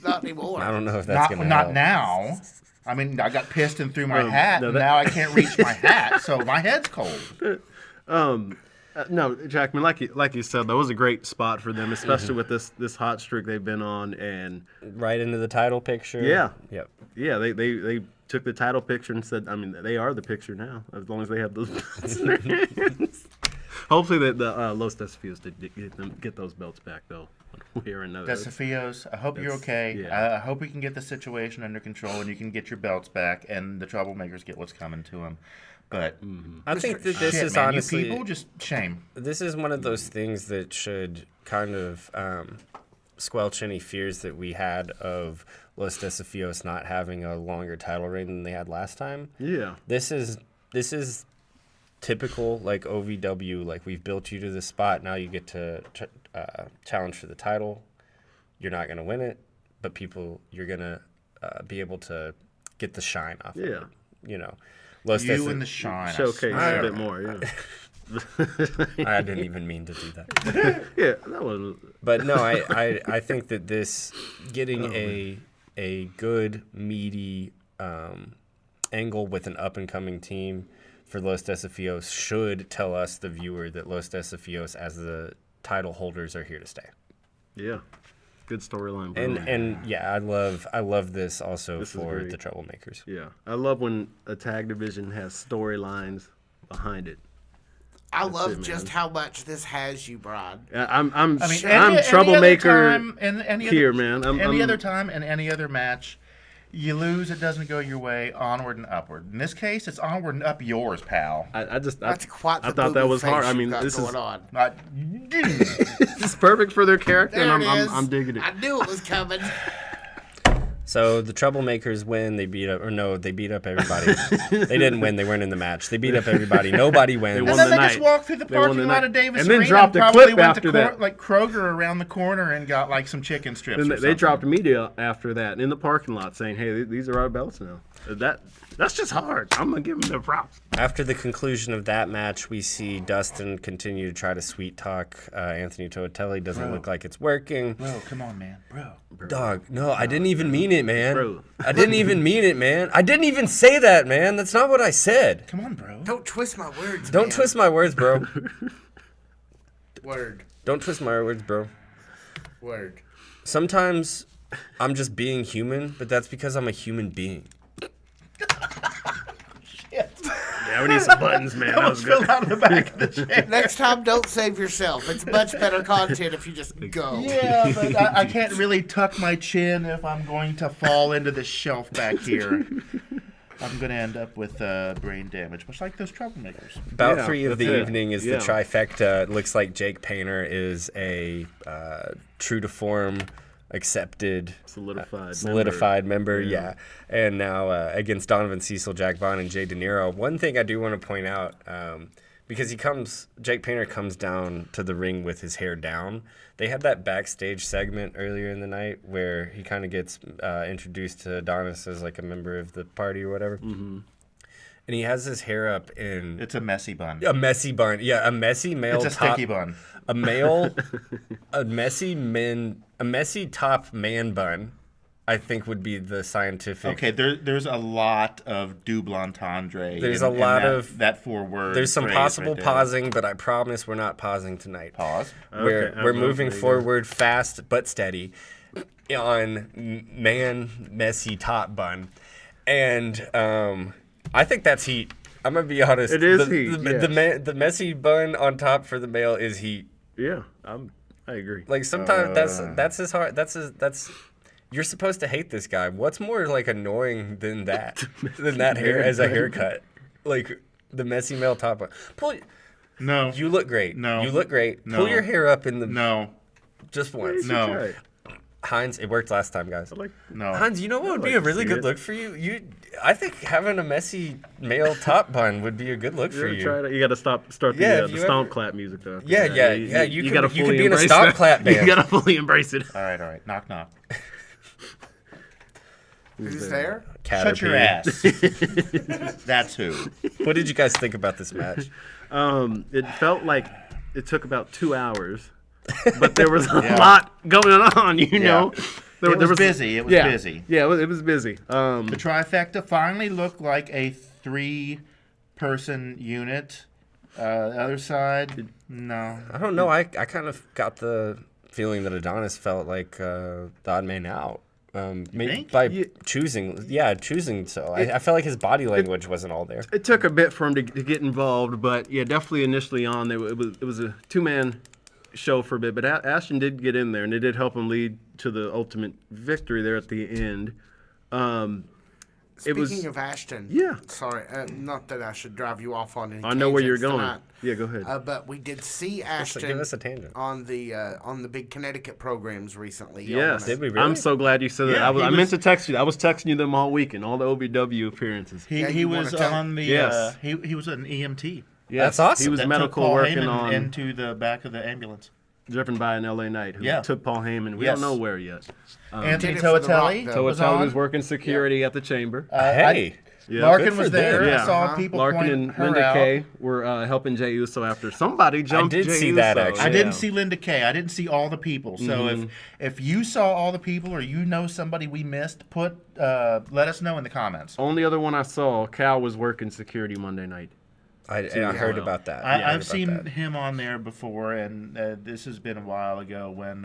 Not anymore. I don't know if that's going to Not help. now. I mean, I got pissed and threw my hat, no, and now I can't reach my hat, so my head's cold. No, Jackman, like you said, that was a great spot for them, especially with this hot streak they've been on, and Right into the title picture. Yeah. Yep. yeah, they took the title picture and said, I mean, they are the picture now, as long as they have those belts in their hands. Hopefully, the Los Desafios did get those belts back, though. Here and Desafios, I hope you're okay. yeah. I hope we can get the situation under control and you can get your belts back and the troublemakers get what's coming to them. But I think that this shit, is man, honestly you people just shame. this is one of those things that should kind of squelch any fears that we had of Los Desafios not having a longer title reign than they had last time. Yeah. This is typical like OVW. Like, we've built you to this spot. Now you get to challenge for the title. You're not going to win it, but you're going to be able to get the shine off of Yeah. it. You know, Los You Desa- and the shine. I Showcase swear. a bit more, yeah. I didn't even mean to do that. Yeah, that was. But no, I think that this getting a good meaty angle with an up and coming team for Los Desafios should tell us, the viewer, that Los Desafios as the title holders are here to stay. Yeah. Good storyline. And yeah, I love this also This is for great. the troublemakers. Yeah. I love when a tag division has storylines behind it. I love it, man. just how much this has you, Brad. I'm I mean, I'm troublemaker any here, other, man. Any other time in any other match, you lose, it doesn't go your way, onward and upward. In this case, it's onward and up yours, pal. That's quite the I thought that boo-boo was hard. face I you mean, got this is going on. this is perfect for their character, There and it I'm is. digging it. I knew it was coming. So the troublemakers win. They beat up everybody. They didn't win. They weren't in the match. They beat up everybody. Nobody wins. won And then the they just night. walked through the They won parking the lot night. of Davis And then Arena dropped a probably clip went after to that. like Kroger around the corner and got like some chicken strips. And or they something. dropped media after that in the parking lot saying, "Hey, these are our belts now." That's just hard. I'm gonna give them their props. After the conclusion of that match, we see Dustin continue to try to sweet talk Anthony Toatelli. Doesn't look like it's working. Bro, come on, man, bro. Dog, no, I didn't even mean it, man. Bro. I didn't even mean it, man. I didn't even say that, man. That's not what I said. Come on, bro. Don't twist my words, Don't man. twist my words, bro. Word. Don't twist my words, bro. Word. Sometimes I'm just being human, but that's because I'm a human being. Yeah, we need some buttons, man. That was good. Fill out the back of the chair. Next time, don't save yourself. It's much better content if you just go. Yeah, but I can't really tuck my chin if I'm going to fall into the shelf back here. I'm going to end up with brain damage, much like those troublemakers. About Yeah, 3 of the that's it. evening is Yeah. the trifecta. It looks like Jake Painter is a true to form, accepted, Solidified member. Yeah. And now against Donovan Cecil, Jack Vaughn, and Jay De Niro. One thing I do want to point out, because Jake Painter comes down to the ring with his hair down. They had that backstage segment earlier in the night where he kind of gets introduced to Adonis as like a member of the party or whatever. Mm-hmm. And he has his hair up in It's a messy bun. a messy bun. Yeah, a messy male It's a top. sticky bun. A messy top man bun, I think would be the scientific. Okay, there's a lot of double entendre. There's in a lot that, of- that 4 words. There's some phrase possible right there. pausing, but I promise we're not pausing tonight. Pause. We're Okay, moving there you go. forward fast but steady on messy top bun, and I think that's heat. I'm gonna be honest. It is the, heat, The, yes. the messy bun on top for the male is heat. Yeah, I agree. Like sometimes that's his heart. That's you're supposed to hate this guy. What's more like annoying than that? than that hair as a haircut? Like the messy male top bun. No. You look great. No. You look great. No. Pull your hair up in the No. just once. No. Okay. Heinz, it worked last time, guys. No. Heinz, you know what would be like a to really see good it. look for you? I think having a messy male top bun would be a good look for You you. try it? You got to start Yeah, the if you stomp ever- clap music though. Yeah, you gotta could fully be in a embrace stomp that. clap band. You gotta fully embrace it. All right. Knock, knock. Who's there? Shut your Caterpie. ass. That's who. What did you guys think about this match? It felt like it took about 2 hours, but there was a Yeah. lot going on. You know, It was busy. It was busy. Yeah, it was busy. The trifecta finally looked like a 3-person unit. Other side, no. I don't know. I kind of got the feeling that Adonis felt like the odd man out. think? By choosing so. I felt like his body language wasn't all there. It took a bit for him to get involved, but yeah, definitely initially on it was a 2-man show for a bit. But Ashton did get in there, and it did help him lead to the ultimate victory there at the end. Speaking of Ashton, Yeah. Sorry, not that I should drive you off on any. I know where you're tangents going. tonight, Yeah, go ahead. but we did see Give Ashton us a tangent. on the big Connecticut programs recently. Yes, Did we really? I'm so glad you said that. Yeah, I he meant to text you. I was texting you them all weekend, all the OVW appearances. He, Yeah, he you wanna was tell- on the. Yes. He was an EMT. Yes, That's awesome. He was That medical took Paul working Heyman on into the back of the ambulance. driven by an LA Knight who Yeah. took Paul Heyman. We Yes. don't know where yet. Anthony Did it for The Rock, Toatelli though. was Toatelli on. was working security at the chamber. Hey. Yeah. Larkin Good for was there. them. Yeah. I saw Uh-huh. people Larkin point and her Linda out. Kay were helping Jey Uso after somebody jumped did Jey see that, Uso. actually. I Yeah. didn't see Linda Kay. I didn't see all the people. So if you saw all the people or you know somebody we missed, let us know in the comments. Only other one I saw, Cal was working security Monday night. I heard about that. I, Yeah, heard I've seen about that. him on there before, and this has been a while ago when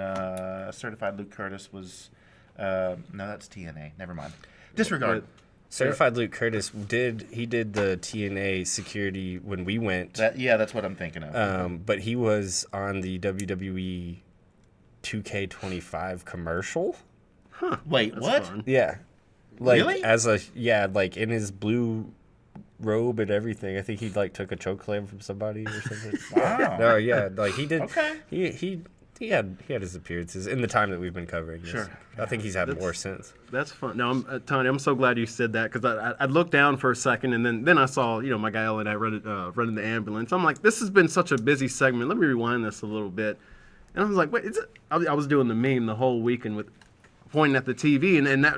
Certified Luke Curtis was. No, that's TNA. Never mind. Disregard. Certified Luke Curtis did the TNA security when we went, That's what I'm thinking of. but he was on the WWE 2K25 commercial. Wait, That's what? fun. Yeah, like Really? like in his blue robe and everything. I think he like took a choke slam from somebody or something. Wow. No, yeah, like he did. Okay. He had his appearances in the time that we've been covering this. Sure. I think he's had more since. That's fun. No, Tony, I'm so glad you said that because I looked down for a second and then I saw my guy Ellen and I running the ambulance. I'm like, this has been such a busy segment. Let me rewind this a little bit. And I was like, wait, is it? I was doing the meme the whole weekend with pointing at the TV and that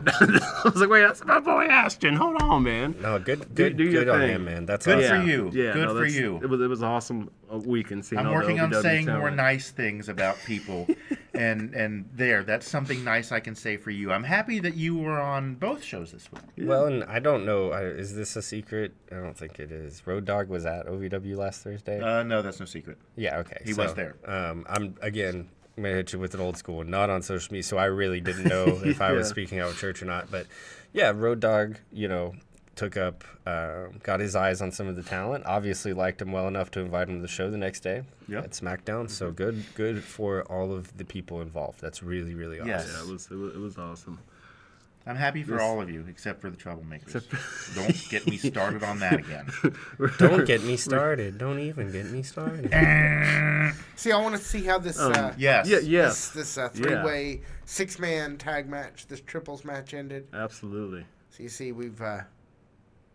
I was like, wait, that's my boy Ashton. Hold on, man. No, good do your on thing. him, man. That's Good awesome. for you. Yeah, Good no, for you. It was an awesome weekend. Seeing I'm all the working on OVW saying more talent. nice things about people, and that's something nice I can say for you. I'm happy that you were on both shows this week. Well, and I don't know. Is this a secret? I don't think it is. Road Dogg was at OVW last Thursday. No, that's no secret. Yeah, okay. He was there. I'm gonna hit you with an old school, not on social media, so I really didn't know if I was Yeah. speaking out of church or not. But yeah, Road Dogg, took up, got his eyes on some of the talent. Obviously, liked him well enough to invite him to the show the next day at SmackDown. So good for all of the people involved. That's really, really awesome. Yes. Yeah, it was awesome. I'm happy for all of you, except for the troublemakers. Don't get me started on that again. Don't get me started. Don't even get me started. See, I want to see how this Yes. Yes. this three-way 6-man tag match, this triples match ended. Absolutely. So you see, we've.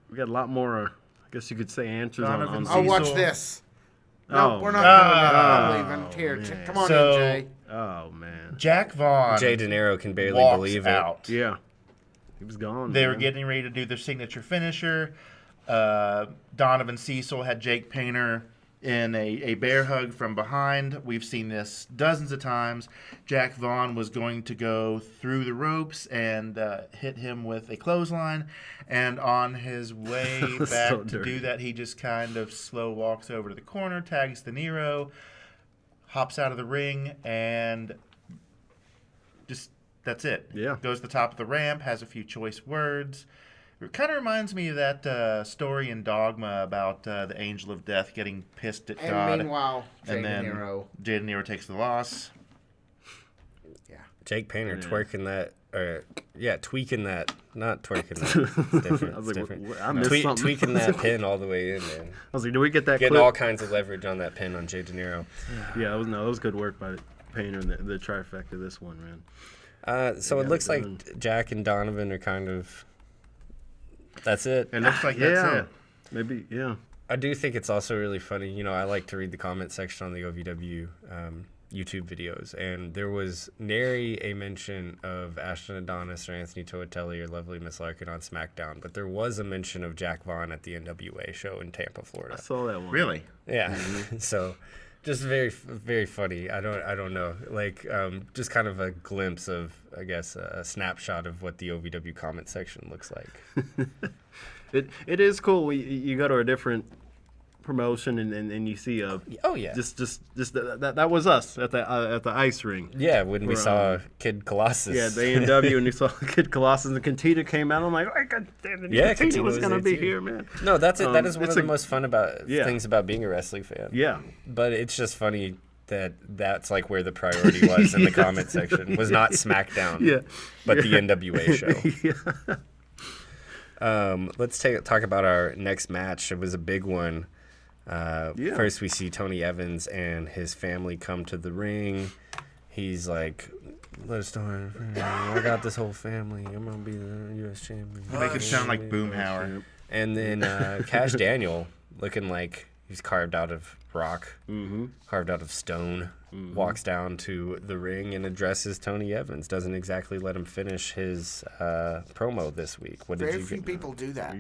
We got a lot more, I guess you could say, answers Donovan on Oh, watch Cecil. this. No, Oh, we're not man. doing that. I'm Oh, leaving. Here, man. come on So- in, Jay. Oh, man. Jack Vaughn Jay De Niro can barely walks believe out. Yeah. He was gone. They were man. getting ready to do their signature finisher. Donovan Cecil had Jake Painter in a bear hug from behind. We've seen this dozens of times. Jack Vaughn was going to go through the ropes and hit him with a clothesline. And on his way back So to dirty. do that, he just kind of slow walks over to the corner, tags De Niro, hops out of the ring, and just that's it. Yeah. Goes to the top of the ramp, has a few choice words. It kind of reminds me of that story in Dogma about the Angel of Death getting pissed at And God. meanwhile, Jay and then De Niro. Jay De Niro takes the loss. Yeah. Jake Painter Yeah. twerking that, tweaking that, not twerking that. It's different. I was It's like, different. I missed something. Tweaking that pin all the way in, man. I was like, do we get that Getting clip? all kinds of leverage on that pin on Jay De Niro. Yeah, it was good work by Painter and the trifecta this one, man. So it looks like Jack and Donovan are kind of. That's it. It looks like that's it. Maybe, yeah. I do think it's also really funny. You know, I like to read the comment section on the OVW YouTube videos, and there was nary a mention of Ashton Adonis or Anthony Toatelli or Lovely Miss Larkin on SmackDown, but there was a mention of Jack Vaughn at the NWA show in Tampa, Florida. I saw that one. Really? Yeah. So just very, very funny. I don't know. Like, just kind of a glimpse of, I guess, a snapshot of what the OVW comment section looks like. It is cool. You go to a different promotion and you see Oh yeah. just that was us at the ice ring. Yeah, when we saw Kid Colossus. Yeah, the A&W, and you saw Kid Colossus and Katina came out. I'm like, oh, God damn it, Yeah, Katina Katina was was gonna there be too. here, man. No, that's it. That is one it's of the a- most fun things about being a wrestling fan. Yeah, But it's just funny that that's like where the priority was in the comment section was not SmackDown, yeah. but the NWA show. Yeah. Let's talk about our next match. It was a big one. First, we see Tony Evans and his family come to the ring. He's like, "Let's start. I got this whole family. I'm gonna be the U.S. champion." You make it sound like Boomhauer. And then Cash Daniel, looking like he's carved out of rock, carved out of stone, walks down to the ring and addresses Tony Evans. Doesn't exactly let him finish his promo this week. What did Very you few get? people do that.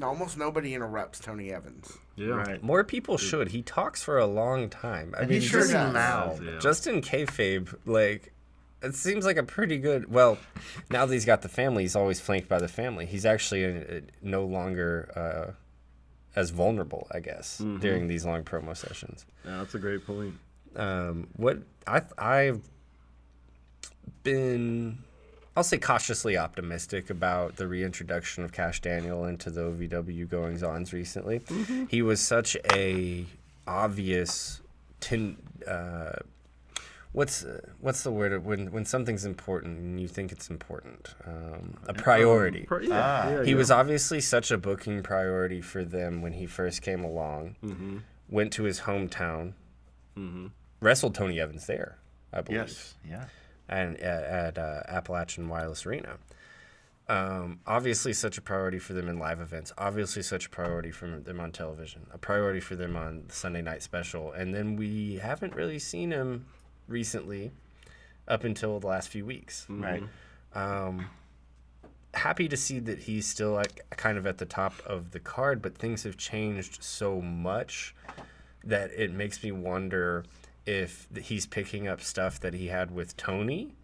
Almost nobody interrupts Tony Evans. Yeah. Right. More people should. He talks for a long time. I And mean, he's sure just- loud. Yeah. just in kayfabe, like, it seems like a pretty good. Well, now that he's got the family, he's always flanked by the family. He's actually no longer as vulnerable, I guess, during these long promo sessions. Yeah, that's a great point. What I've been, I'll say, cautiously optimistic about the reintroduction of Cash Daniel into the OVW goings-ons recently. He was such a obvious what's the word when something's important and you think it's important, a priority. He was obviously such a booking priority for them when he first came along. Went to his hometown, wrestled Tony Evans there, I believe. Yes. Yeah. And at Appalachian Wireless Arena. Obviously such a priority for them in live events. Obviously such a priority for them on television. A priority for them on the Sunday Night Special. And then we haven't really seen him recently up until the last few weeks. Right. Happy to see that he's still like kind of at the top of the card, but things have changed so much that it makes me wonder if he's picking up stuff that he had with Tony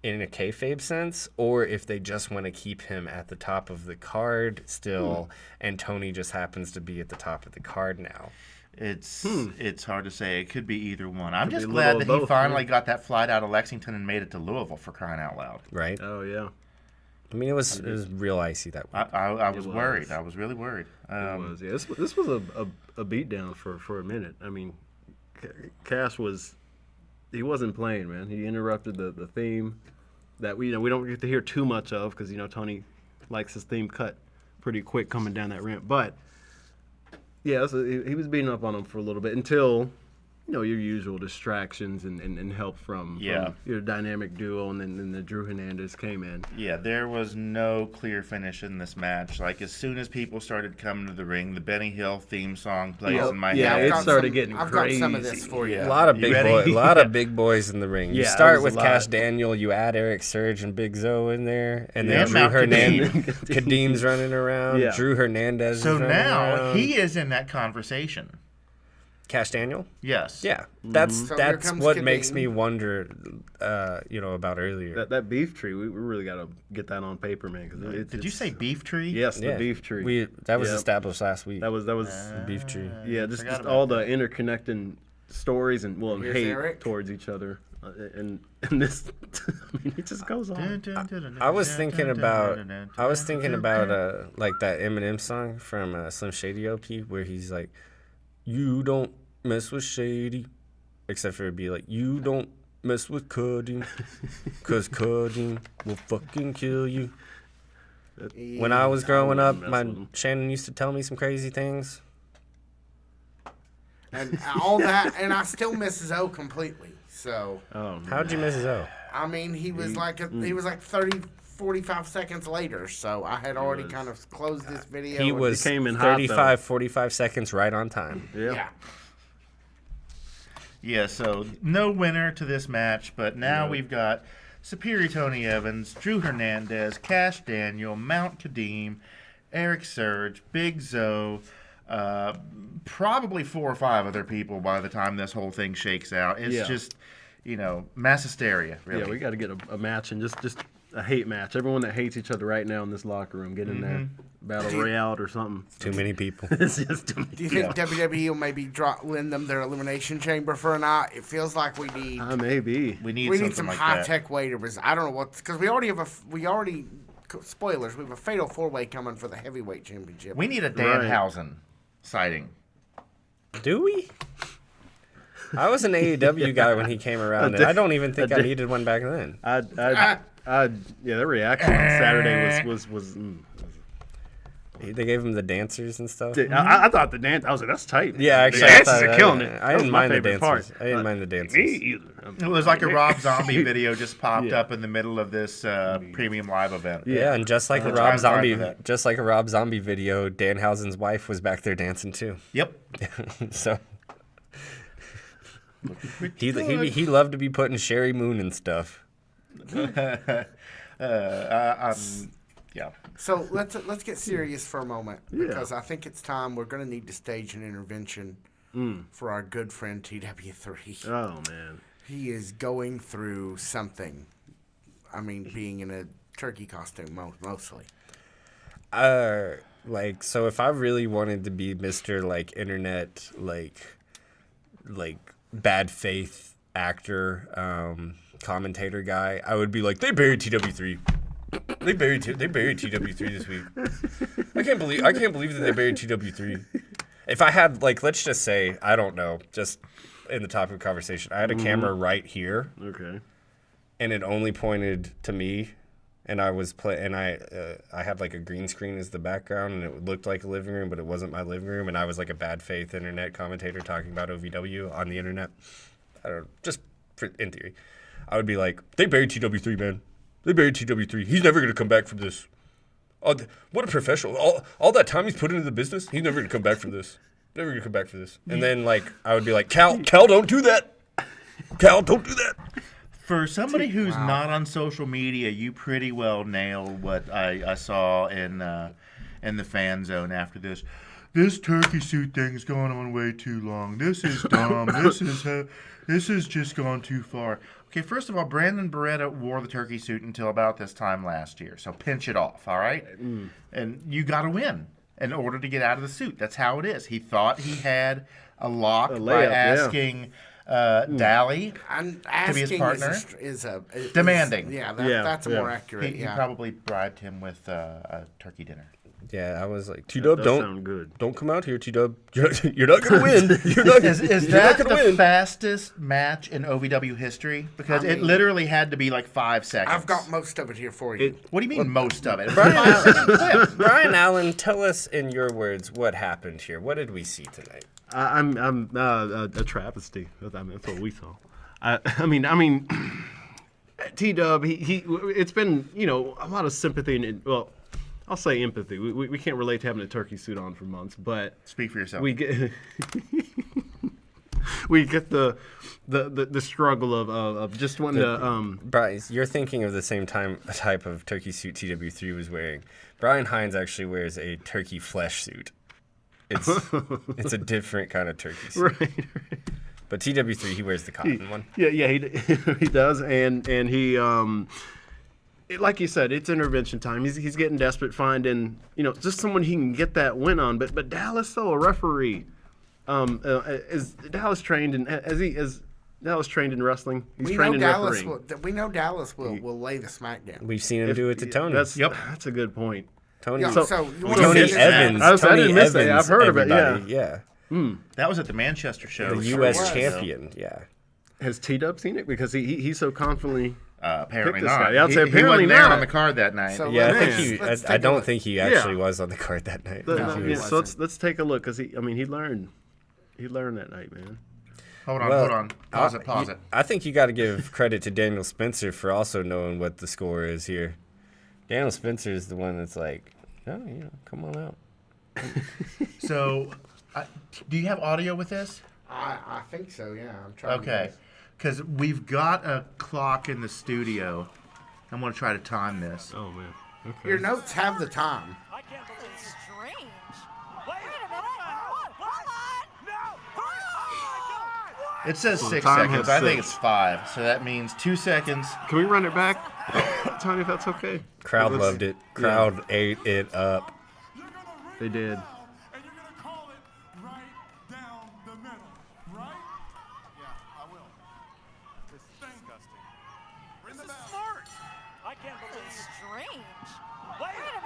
in a kayfabe sense, or if they just want to keep him at the top of the card still, and Tony just happens to be at the top of the card now. It's hard to say. It could be either one. I'm Could be just a glad little that of he both, finally got that flight out of Lexington and made it to Louisville, for crying out loud. Right? Oh yeah. I mean, it was real icy that week. I was was. worried. I was really worried. It was. Yeah. This was a beatdown for a minute. I mean, Cash he wasn't playing, man. He interrupted the theme that we don't get to hear too much of because Tony likes his theme cut pretty quick coming down that ramp. But yeah, so he was beating up on him for a little bit until your usual distractions and help from your dynamic duo, and then the Drew Hernandez came in. Yeah, there was no clear finish in this match. Like, as soon as people started coming to the ring, the Benny Hill theme song plays in my Yeah, head. it started getting I've crazy. got some of this for you. A lot of You big ready? big boys in the ring. You Yeah, start it was with a lot. Cash Daniel, you add Eric Surge and Big Zoe in there, and Yeah, then Drew Mount Hernandez, Kadeem. Kadeem's running around. Yeah. Drew Hernandez. So is running now around. he is in that conversation. Cash Daniel. Yes. Yeah, that's So here that's comes what makes Kadeem. me wonder, about earlier. That beef tree, we really got to get that on paper, man. Cause Did you say beef tree? Yes, Yeah. the beef tree. That was Yep. established last week. That was beef tree. yeah, just forgot all about the interconnecting stories and Here's hate Eric. towards each other, and this. I mean, it just goes on. I was thinking about like that Eminem song from Slim Shady LP where he's like, "You don't mess with Shady," except for it'd be like, "You don't mess with Kadeem, 'cause Kadeem will fucking kill you." When I was growing up, mess my with him. Shannon used to tell me some crazy things. And all that, and I still miss Zoe completely. So Oh, man. How'd you miss Zoe? I mean, he was like 30, 45 seconds later, so I had already kind of closed this video. He and- was came in hot, 35, 45 seconds right on time. Yeah. Yeah, so no winner to this match, but now we've got Superior Tony Evans, Drew Hernandez, Cash Daniel, Mount Kadeem, Eric Surge, Big Zoe, probably 4 or 5 other people by the time this whole thing shakes out. It's just, mass hysteria, really. Yeah, we got to get a match and just a hate match. Everyone that hates each other right now in this locker room, get in there. Battle Royale or something. Too many people. It's just too many. Do you think WWE will maybe lend them their elimination chamber for a night? It feels like we need Maybe. We need we something need some like high that. tech way to I don't know what, because we already have spoilers. We have a fatal 4-way coming for the heavyweight championship. We need a Right. Danhausen sighting. Do we? I was an AEW guy when he came around, and I don't even think I needed one back then. Their reaction on Saturday was They gave him the dancers and stuff. I thought the dance. I was like, that's tight. Yeah, actually, the I dances thought are that- killing it. I That was didn't my mind the favorite dancers. part. I didn't mind the dancers. Me either. It was like a Rob Zombie video just popped Yeah. up in the middle of this premium live event. Yeah, and just like a I'm Rob sorry Zombie, for that. just like a Rob Zombie video, Danhausen's wife was back there dancing too. Yep. So he loved to be putting Sherry Moon and stuff. Yeah. So let's get serious for a moment, Yeah. because I think it's time. We're going to need to stage an intervention for our good friend TW3. Oh man. He is going through something. I mean, being in a turkey costume mostly. So if I really wanted to be Mr. like internet like bad faith actor commentator guy, I would be like, they buried TW3. They buried TW3 this week. I can't believe that they buried TW3. If I had, like, let's just say, I don't know, just in the topic of conversation, I had a camera right here, Okay. and it only pointed to me, and I was I had like a green screen as the background, and it looked like a living room, but it wasn't my living room, and I was like a bad faith internet commentator talking about OVW on the internet. I don't know, in theory, I would be like, they buried TW3, man. They buried TW3. He's never gonna come back from this. Oh, what a professional! All that time he's put into the business, he's never gonna come back from this. Never gonna come back from this. And then like I would be like, Cal, don't do that. Cal, don't do that. For somebody who's not on social media, you pretty well nailed what I saw in the fan zone after this. This turkey suit thing's going on way too long. This is dumb. This has just gone too far. Okay, first of all, Brandon Beretta wore the turkey suit until about this time last year, so pinch it off, all right? And you got to win in order to get out of the suit. That's how it is. He thought he had a lock by layup, yeah. asking Dally And to be his asking partner. is Demanding. That's yeah. more accurate. He Yeah. probably bribed him with a turkey dinner. Yeah, I was like, T-Dub, That don't sound good. don't come out here, T-Dub. You're not gonna win. You're not Is you're that not the gonna win. fastest match in OVW history? Because it literally had to be like 5 seconds. I've got most of it here for you. What do you mean most of it? A 5-second clip. Brian Allen, tell us in your words what happened here. What did we see tonight? I'm a travesty. That's what we saw. I mean, T-Dub, he it's been, a lot of sympathy and, well, I'll say empathy. We can't relate to having a turkey suit on for months, but Speak for yourself. we get we get the struggle of just wanting to Bryce, you're thinking of the same type of turkey suit TW3 was wearing. Brian Hines actually wears a turkey flesh suit. It's a different kind of turkey suit. right. But TW3, he wears the cotton one. Yeah, he does, and he like you said, it's intervention time. He's getting desperate, finding just someone he can get that win on. But Dallas, though, a referee, is Dallas trained in is Dallas trained in wrestling? He's trained in refereeing. We know Dallas will lay the smackdown. We've seen him do it to Tony. That's a good point. Tony, Yeah, So- so you wanna Tony finish Evans. that? I Tony didn't miss that. Evans, I've heard of it, everybody, yeah. That was at the Manchester show. The Sure U.S. was. champion, yeah. Has T-Dub seen it? Because he's so confidently. Apparently Pick this not. guy. Yeah, I'd say He apparently wasn't there not. on the card that night. So Yeah, I let's- think let's I take a don't look. think he actually was on the card that night. So he let's take a look because he learned. He learned that night, man. Hold on, Well, hold on. Pause it. I think you got to give credit to Daniel Spencer for also knowing what the score is here. Daniel Spencer is the one that's like, oh, come on out. So, do you have audio with this? I think so, yeah. I'm trying. Okay. Because we've got a clock in the studio. I'm going to try to time this. Oh man. Okay. Your notes have the time. I can't believe it's strange. Wait a minute. Hold on. No. Oh my God. It says So 6 time seconds. has I think 6. it's 5. So that means 2 seconds. Can we run it back, Tony? If that's okay. Crowd Let's- loved it. Crowd ate it up. They did. And you're going to call it right down the middle, right? Yeah, I will. It's disgusting. Ring the bell. Smart. I can't believe it's strange. Wait a minute.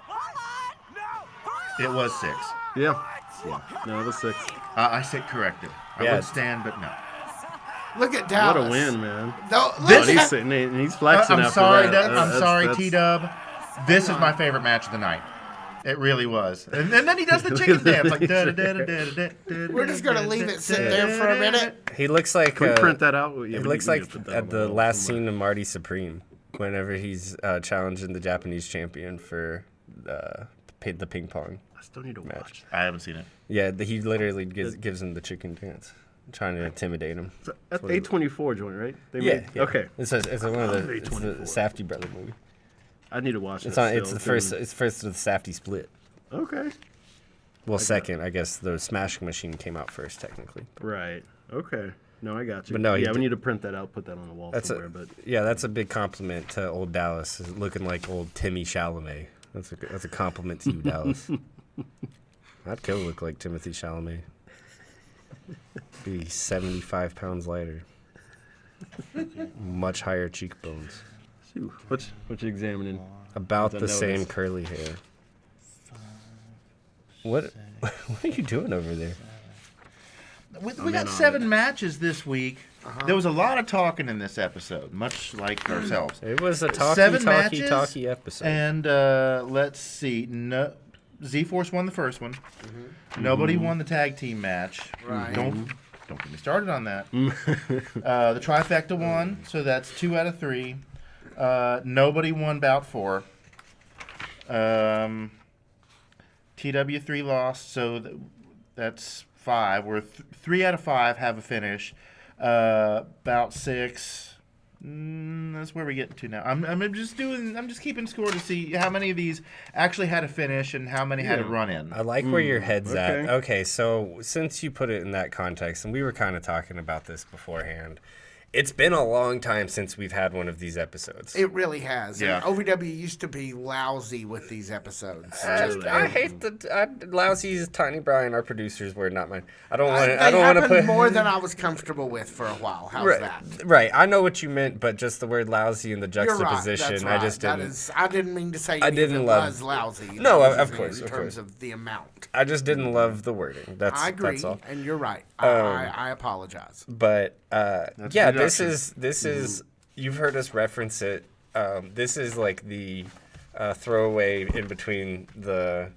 Hold on. No. It was 6. Yeah. No, it was 6. I said corrected. I Yeah. would stand, but no. Look at Dallas. What a win, man. No, Oh, look he's at, sitting there and he's flexing I'm after sorry, that. I'm sorry, That's- T-Dub. This is my favorite match of the night. It really was. And then he does the chicken dance. Like, we're just going to leave it sit there for a minute. He looks like Can we print that out? Yeah, It we looks need to like put that at on the wall last somewhere. scene of Marty Supreme, whenever he's challenging the Japanese champion for the ping pong. I still need to watch. I haven't seen it. Yeah, he literally gives him the chicken dance, trying to intimidate him. So that's A24 joint, right? They Yeah, made- yeah. Okay. It's one of the it's the A24. Safdie brother movie. I need to watch it. It's on. still, It's the 'cause- first. It's first of the Safdie split. Okay. Well, second, I guess the Smashing Machine came out first, technically. Right. Okay. No, I got you. But no, he yeah, we did- need to print that out, put that on the wall That's somewhere. a But yeah. That's a big compliment to old Dallas. Is looking like old Timmy Chalamet. That's a compliment to you, Dallas. I'd kill look like Timothy Chalamet. Be 75 pounds lighter. Much higher cheekbones. shoot, what you examining? About I the same noticed. curly hair. What are you doing over there? We in got on 7 matches this week. There was a lot of talking in this episode, much like ourselves. It was a 7 matches, talky episode. And let's see. No, Z-Force won the first one. Nobody won the tag team match. Right. Don't get me started on that. The trifecta won, so that's 2 out of 3. Nobody won bout 4. TW3 lost, so that's 5. We're 3 out of 5 have a finish. Bout 6. That's where we get to now. I'm just keeping score to see how many of these actually had a finish and how many had a run in. I like where your head's at. okay. Okay, so since you put it in that context, and we were kind of talking about this beforehand, it's been a long time since we've had one of these episodes. It really has. Yeah. And OVW used to be lousy with these episodes. I hate Lousy's Tiny Brian, our producer's word, not mine. I don't They want to. I don't want to happened put more than I was comfortable with for a while. How's right, that? right. I know what you meant, but just the word lousy and the You're right. juxtaposition, That's right. I just didn't. I didn't mean to say I didn't love- was lousy. No, That of was course, in of terms course. of the amount. I just didn't love the wording. That's I agree, That's all. and you're right. I apologize. But yeah, a this deduction. is you've heard us reference it. This is like the throwaway in between the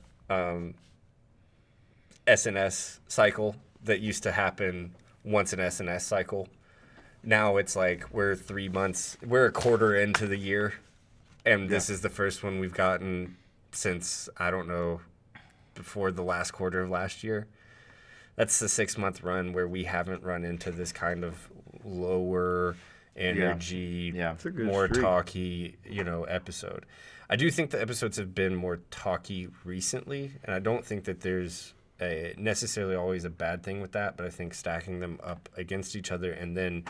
SNS cycle that used to happen once an SNS cycle. Now it's like we're a quarter into the year, and this is the first one we've gotten since, I don't know, before the last quarter of last year. That's the 6-month run where we haven't run into this kind of lower energy, Yeah. It's a good more streak. talky, episode. I do think the episodes have been more talky recently, and I don't think that there's necessarily always a bad thing with that, but I think stacking them up against each other and then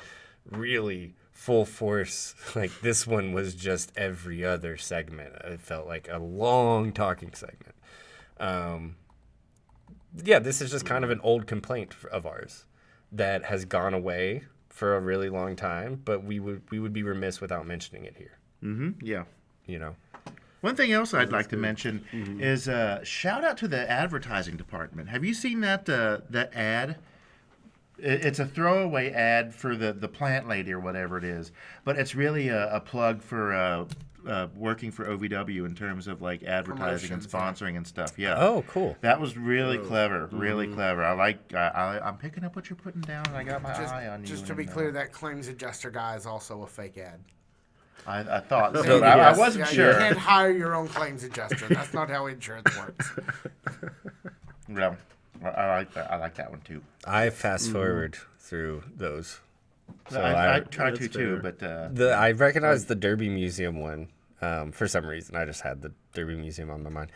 really full force, like this one was just every other segment. It felt like a long talking segment. Yeah, this is just kind of an old complaint of ours that has gone away for a really long time, but we would be remiss without mentioning it here. Yeah. One thing else I'd like to mention is shout out to the advertising department. Have you seen that ad? it's a throwaway ad for the plant lady or whatever it is, but it's really a plug for working for OVW in terms of like advertising and sponsoring and stuff. Yeah. Oh, cool. That was really clever. Really clever. I'm picking up what you're putting down. And I got my eye on you. Just to be clear, that claims adjuster guy is also a fake ad. I thought so. So, I yes. wasn't Yeah, sure. You can't hire your own claims adjuster. That's not how insurance works. Well, I like that. I like that one too. I fast forward through those. So I tried to That's too, fair. but I recognized the Derby Museum one for some reason. I just had the Derby Museum on my mind.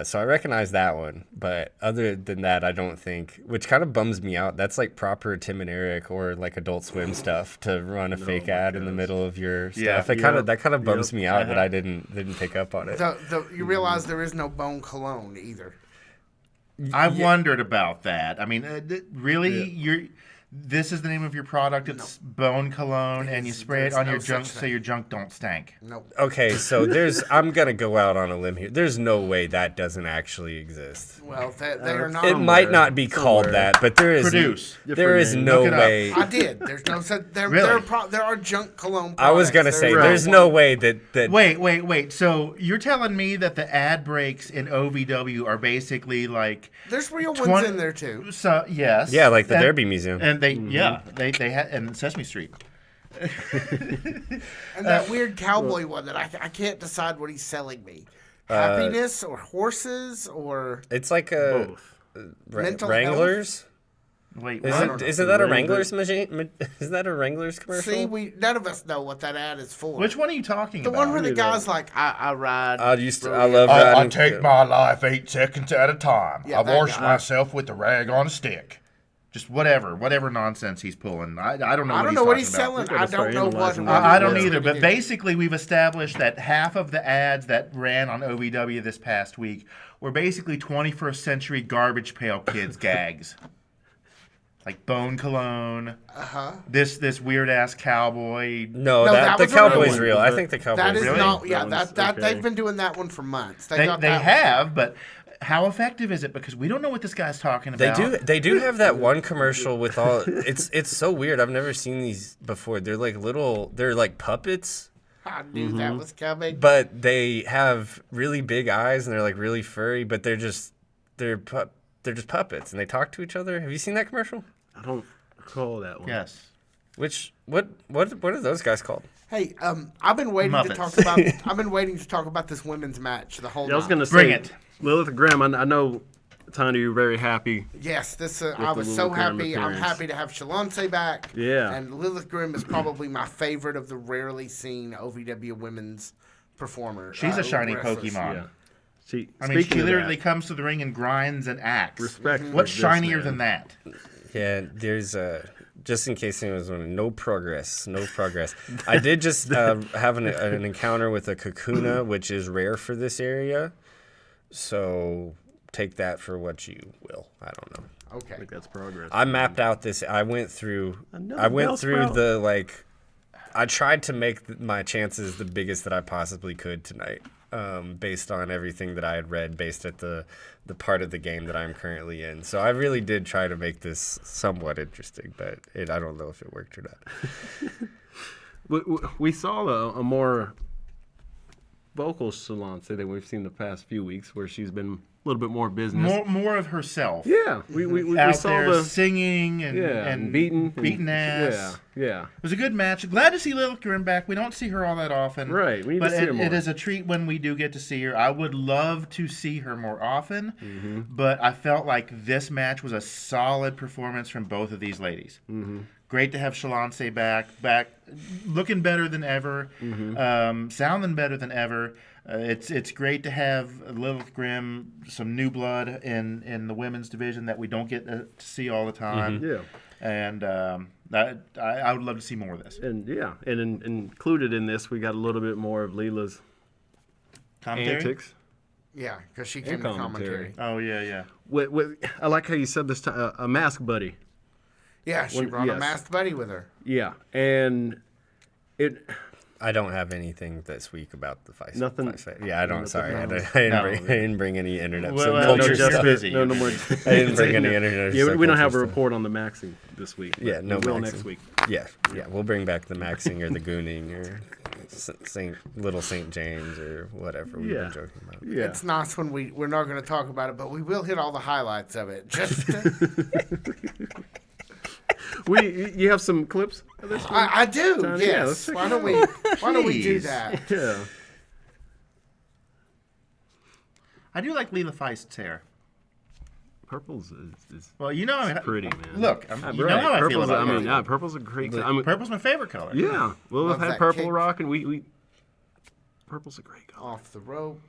So I recognized that one. But other than that, I don't think, which kind of bums me out. That's like proper Tim and Eric or like Adult Swim stuff to run a fake ad in the middle of your Yeah. stuff. That kind of bums me out that I didn't pick up on it. You realize there is no bone cologne either. I wondered about that. I mean, really, this is the name of your product. It's Bone Cologne, and you spray it on no your junk such so thing. your junk don't stank. Nope. Okay, so I'm gonna go out on a limb here. There's no way that doesn't actually exist. Well, they are not. It might not be called that, but there is Produce. there is no Look it up. way. I did. There's no such. There Really? there are junk cologne. I was gonna products. say There's there's no way that Wait. So you're telling me that the ad breaks in OVW are basically like There's real 20 ones in there too. So yes. yeah, like the And- Derby Museum. And they had and Sesame Street. And that weird cowboy one that I can't decide what he's selling me. Happiness or horses or It's like a Mental Wait, Wranglers. what? Isn't that a Wranglers machine? Isn't that a Wranglers commercial? see, none of us know what that ad is for. Which one are you talking The about? one where the guy's like, I ride. I love riding. take my life 8 seconds at a time. Yeah, I that wash guy. myself with a rag on a stick. Just whatever nonsense he's pulling. I don't know. I what don't know what he's talking about. selling. I don't know what. I don't what either, he but did. basically we've established that half of the ads that ran on OVW this past week were basically 21st century garbage pail kids gags. Like Bone Cologne, this weird ass cowboy. No, No, that that the was a real cowboy's one. real. I think the cowboy's That is real. not. Yeah, That one's that okay. they've been doing that one for months. They got that have, but how effective is it? Because we don't know what this guy's talking They about. do have that one commercial with all. It's so weird. I've never seen these before. They're like puppets, I knew that was coming. but they have really big eyes and they're like really furry, but they're just puppets and they talk to each other. Have you seen that commercial? I don't recall that one. Yes. What are those guys called? Hey, I've been waiting to Muppets. talk about. I've been waiting to talk about this women's match the whole. Yeah, I was night. gonna say, Bring it. Lilith Graham. I know, Tony, you're very happy. Yes, this. With I the was so Lilith Graham happy. I'm appearance. happy to have Shalonce back. Yeah. And Lilith Grimm is probably my favorite of the rarely seen OVW women's performers. She's a shiny wrestlers. Pokemon. Yeah. She Literally comes to the ring and grinds and acts. Respect for What's this shinier man. than that? Yeah, there's just in case anyone was wondering, no progress. I did just have an encounter with a Kakuna, which is rare for this area. So take that for what you will. I don't know. I Okay. think that's progress. I mapped out this. I went through Another Bellsprout. the like. I tried to make my chances the biggest that I possibly could tonight, based on everything that I had read, based at the part of the game that I'm currently in. So I really did try to make this somewhat interesting, but I don't know if it worked or not. We saw a more vocal Shalonce than we've seen the past few weeks, where she's been a little bit more business. More of herself. Yeah, we Out saw there the singing and beating ass. Yeah. It was a good match. Glad to see Lilith Grimm back. We don't see her all that often. Right, we need but to see her more. it is a treat when we do get to see her. I would love to see her more often, but I felt like this match was a solid performance from both of these ladies. Great to have Shalonce back looking better than ever, sounding better than ever. It's great to have Lilith Grimm, some new blood in the women's division that we don't get to see all the time. Yeah. And I would love to see more of this. And included in this, we got a little bit more of Leela's Commentary? antics. Yeah, because she came to commentary. commentary. Oh, yeah. I like how you said this time, a mask buddy. Yeah, she brought a masked buddy with her. Yeah, and I don't have anything this week about the Feist. Nothing? Yeah, I don't. Nothing Sorry, I else? didn't bring any internet Well, culture you're stuff. busy. No more. I didn't bring any internet. Yeah, we don't have a stuff. report on the maxing this week. Yeah, but no we will maxing. next week. Yeah, we'll bring back the maxing or the gooning or Little St. James or whatever we've been joking about. Yeah. It's nice when we're not going to talk about it, but we will hit all the highlights of it. Just You have some clips of this one? I do. Tony, yeah, let's Yes. check Why it don't we do Jeez. that? Yeah. I do like Leela Feist's hair. Purple's is Well, you know, I mean, pretty, man. Look, you know how I feel Purple's, about I mean, purple. purple's a great. I mean, Purple's my favorite color. yeah. Well, we've Love had that purple kick. rock, and we purple's a great color. Off the rope.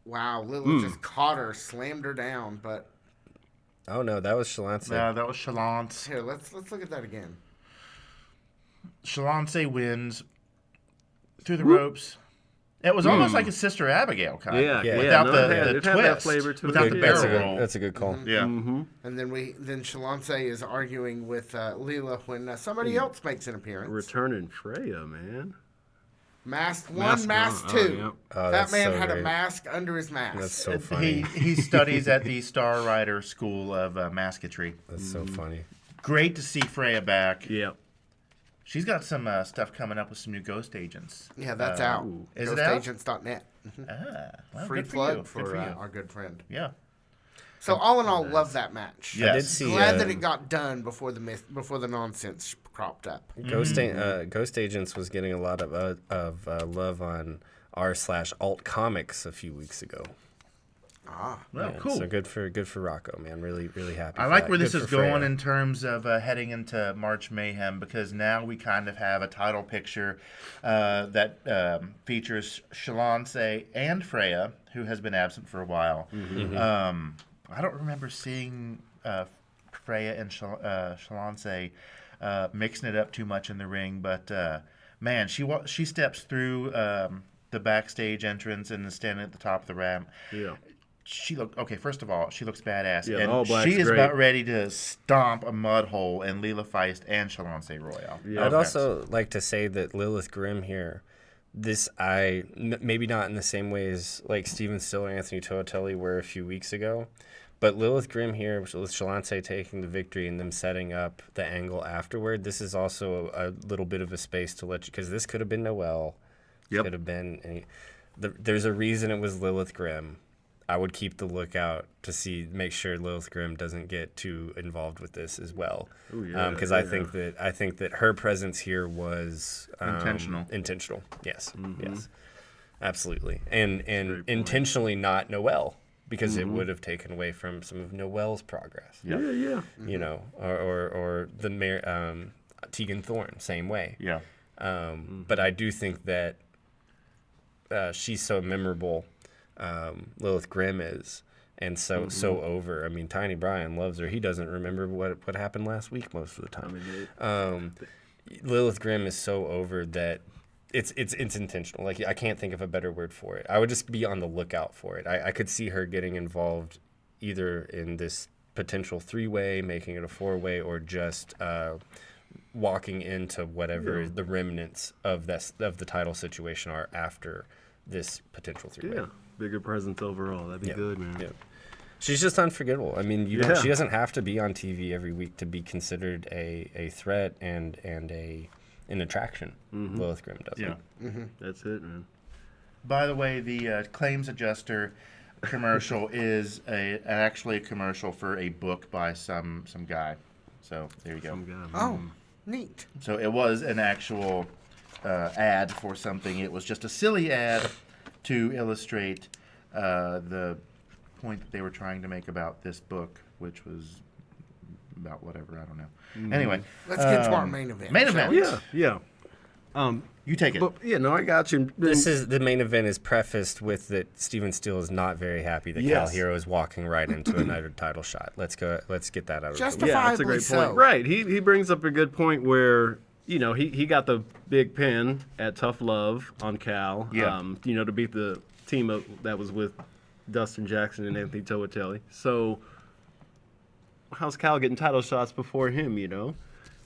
Wow, Lily just caught her, slammed her down. But Oh no, that was Shalance. That was Shalance. here, let's look at that again. Shalance wins through the ropes. It was almost like his sister Abigail, kind of. Yeah, Yeah. Without no, the, it had the that twist, flavor to without it. the Yeah. barrel roll. That's a good call. Yeah. And then Shalance is arguing with Leela when somebody else makes an appearance. Returning Freya, man. Mask one, mask two. yep. Oh, that that's man so had a great. mask under his mask. That's so funny. He studies at the Star Rider School of Masketry. That's so funny. Great to see Freya back. Yep. She's got some stuff coming up with some new Ghost Agents. Yeah, that's out. Is it out? GhostAgents.net. Well, Free good for plug you. for, Good for you. our good friend. Yeah. So all in all, love that match. Yes. I did see. Glad that it got done before the nonsense cropped up. Ghost Agents was getting a lot of love on r/alt comics a few weeks ago. Ah, Well, Yeah, cool. So good for Rocco, man. Really happy. I for like that. where this Good is for going Freya. in terms of heading into March Mayhem, because now we kind of have a title picture that features Shalance and Freya, who has been absent for a while. I don't remember seeing Freya and Shalance mixing it up too much in the ring, but man, she steps through the backstage entrance and is standing at the top of the ramp. Yeah. First of all, she looks badass. Yeah, and all black's she is great. about ready to stomp a mud hole in Leela Feist and Shalance Royale. Yeah. I'd also like to say that Lilith Grimm here, maybe not in the same way as like Steven Still and Anthony Toatelli were a few weeks ago, but Lilith Grimm here with Shalance taking the victory and them setting up the angle afterward. This is also a little bit of a space to let you, because this could have been Noelle. Yep. Could have been. There's a reason it was Lilith Grimm. I would keep the lookout to make sure Lilith Grimm doesn't get too involved with this as well. Ooh, yeah, Because I think that her presence here was Intentional. Intentional, yes, yes, absolutely, and intentionally not Noelle, because it would have taken away from some of Noelle's progress. Yeah. You know, or the mayor, Tegan Thorne, same way. Yeah. But I do think that she's so memorable. Lilith Grimm is, and so over. I mean, Tiny Brian loves her. He doesn't remember what happened last week most of the time. Lilith Grimm is so over that it's intentional. Like, I can't think of a better word for it. I would just be on the lookout for it. I could see her getting involved either in this potential 3-way, making it a 4-way, or just walking into whatever the remnants of the title situation are after this potential 3-way. Yeah. Bigger presence overall. That'd be good, man. Yeah. She's just unforgettable. I mean, she doesn't have to be on TV every week to be considered a threat and an attraction. Lilith Grimm doesn't. Yeah. That's it, man. By the way, the claims adjuster commercial is actually a commercial for a book by some guy. So there you go. Some guy. oh, neat. So it was an actual ad for something. It was just a silly ad to illustrate the point that they were trying to make about this book, which was about whatever, I don't know. Anyway, Let's get to our main event. main shall event. we? Yeah. You take it. But yeah, no, I got you. The main event is prefaced with that Steven Steele is not very happy that Cal Yes. Hero is walking right into another title shot. Let's get that out of the way. Justifiably Yeah, that's a great so. point. Right. He brings up a good point where, he got the big pin at Tough Love on Cal. Yeah. To beat the team that was with Dustin Jackson and Anthony Toatelli. So how's Cal getting title shots before him,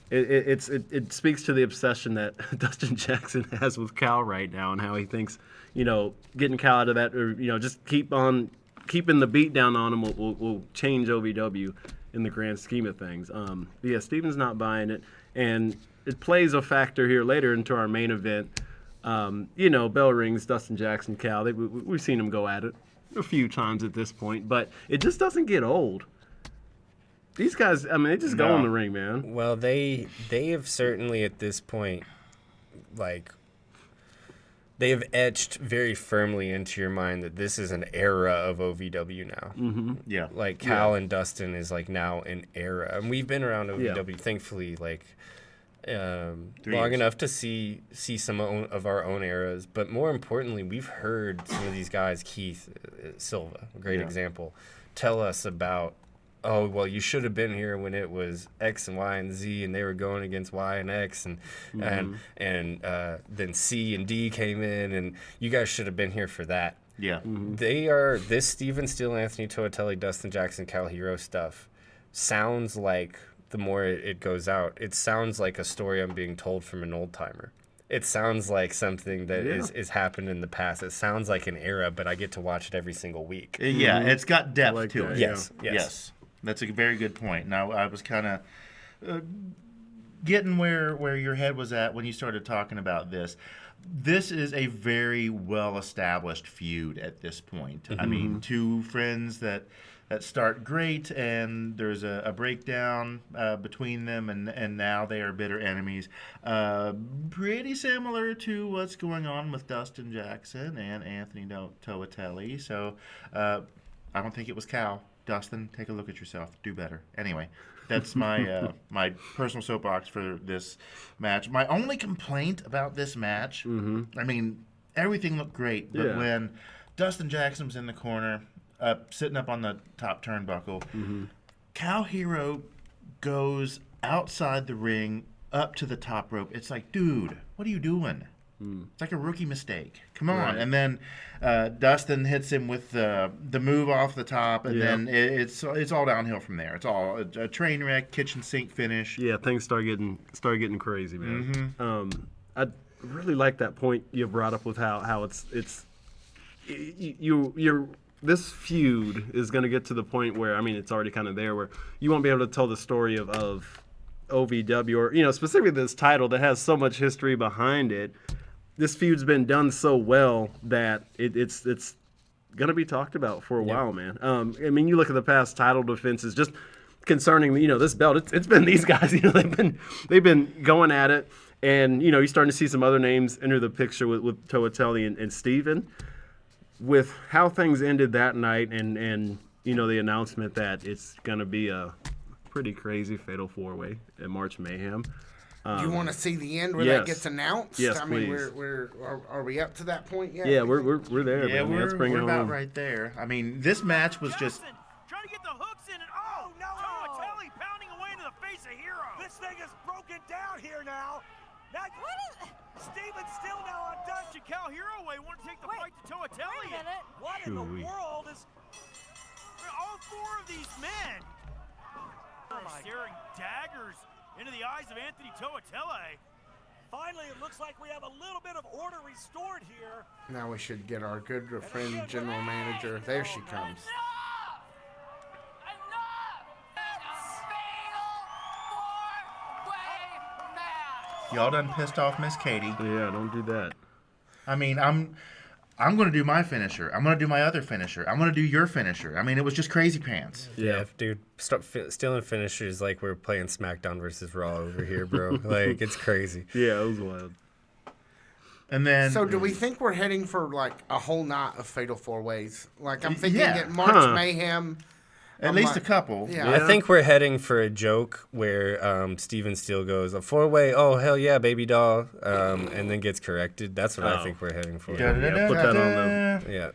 it speaks to the obsession that Dustin Jackson has with Cal right now, and how he thinks, getting Cal out of that, or just keeping the beat down on him will change OVW in the grand scheme of things. But yeah, Steven's not buying it, and it plays a factor here later into our main event. Bell rings, Dustin Jackson, Cal. We've seen them go at it a few times at this point, but it just doesn't get old. These guys, they just go in the ring, man. Well, they have certainly at this point, like, they have etched very firmly into your mind that this is an era of OVW now. Mm-hmm. Yeah. Like, Cal and Dustin is, like, now an era. And we've been around OVW, thankfully, like, long enough to see some of our own eras. But more importantly, we've heard some of these guys, Keith Silva, a great example, tell us about, oh, well, you should have been here when it was X and Y and Z, and they were going against Y and X, and then C and D came in, and you guys should have been here for that. Yeah. Mm-hmm. They are, this Steven Steele, Anthony Toatelli, Dustin Jackson, Cal Hero stuff sounds like, the more it goes out, it sounds like a story I'm being told from an old timer. It sounds like something that is happened in the past. It sounds like an era, but I get to watch it every single week. Yeah, it's got depth like to that, it. Yes. That's a very good point. Now, I was kind of getting where your head was at when you started talking about this. This is a very well-established feud at this point. Mm-hmm. I mean, two friends that start great, and there's a breakdown between them, and now they are bitter enemies. Pretty similar to what's going on with Dustin Jackson and Anthony Toatelli. So I don't think it was Cal. Dustin, take a look at yourself. Do better. Anyway, that's my my personal soapbox for this match. My only complaint about this match, I mean, everything looked great, but when Dustin Jackson was in the corner, sitting up on the top turnbuckle, Cal Hero goes outside the ring up to the top rope. It's like, dude, what are you doing? It's like a rookie mistake. Come on. Right. And then Dustin hits him with the move off the top, and then it's all downhill from there. It's all a train wreck, kitchen sink finish. Yeah, things start getting crazy, man. I really like that point you brought up with how it's you're this feud is going to get to the point where, it's already kind of there, where you won't be able to tell the story of OVW, or specifically this title that has so much history behind it. This feud's been done so well that it's going to be talked about for a while, man. You look at the past title defenses, just concerning this belt. It's been these guys. They've been going at it, and you're starting to see some other names enter the picture with Toatelli and Steven. With how things ended that night, and the announcement that it's going to be a pretty crazy fatal four-way at March Mayhem. Do you want to see the end where that gets announced? Yes, please. Are we up to that point yet? Yeah, we're there. Yeah, man. Let's bring we're it about home. right there. This match was just. Trying to get the hooks in, and oh no! Toatelli pounding away into the face of Hero. This thing is broken down here now. Steven's still now on Dutch and Cal Hero way. Want to take the fight to Toatelli? Wait a minute. What in the world is? All four of these men staring daggers into the eyes of Anthony Toatelli. Finally, it looks like we have a little bit of order restored here. Now we should get our good friend general manager. There she comes. Y'all done pissed off Miss Katie. Yeah, don't do that. I'm going to do my finisher. I'm going to do my other finisher. I'm going to do your finisher. It was just crazy pants. Yeah, dude, stop stealing finishers like we're playing SmackDown versus Raw over here, bro. Like, it's crazy. Yeah, it was wild. And then, so do we think we're heading for like a whole night of Fatal Four Ways? Like I'm thinking at March Mayhem. At least a couple. Yeah. I think we're heading for a joke where Steven Steele goes, a four-way, oh, hell yeah, baby doll, and then gets corrected. That's what I think we're heading for. Yeah, put that on them. Yeah.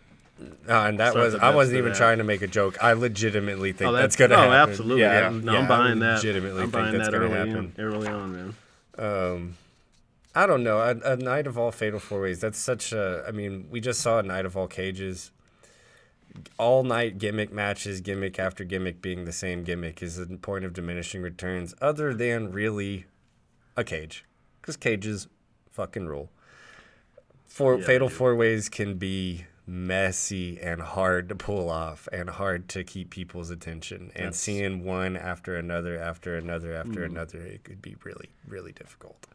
And that was, I wasn't even trying to make a joke. I legitimately think that's going to happen. Oh, absolutely. Yeah, I'm buying that. I legitimately think that's going to happen. Early on, man. I don't know. A night of all fatal four ways, that's such a, we just saw a night of all cages. All night gimmick matches, gimmick after gimmick being the same gimmick is a point of diminishing returns, other than really a cage, because cages fucking rule. Fatal four-ways can be messy and hard to pull off and hard to keep people's attention. And seeing one after another, it could be really, really difficult.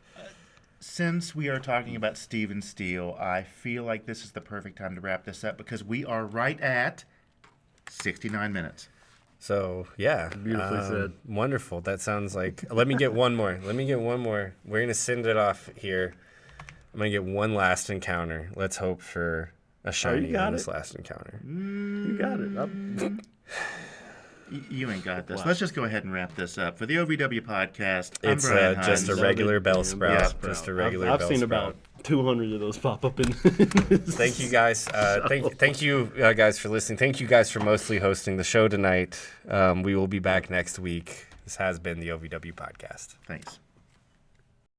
Since we are talking about Steven Steele, I feel like this is the perfect time to wrap this up because we are right at 69 minutes. So, yeah. Beautifully said. Wonderful. That sounds like... Let me get one more. We're going to send it off here. I'm going to get one last encounter. Let's hope for a shiny on this last encounter. You got it. You ain't got this. Wow. Let's just go ahead and wrap this up. For the OVW podcast, I'm it's Brian just Hines. a regular bell sprout. Yeah, just a regular I've bell seen sprout. about 200 of those pop up in. Thank you guys. Thank you guys for listening. Thank you guys for mostly hosting the show tonight. We will be back next week. This has been the OVW podcast. Thanks.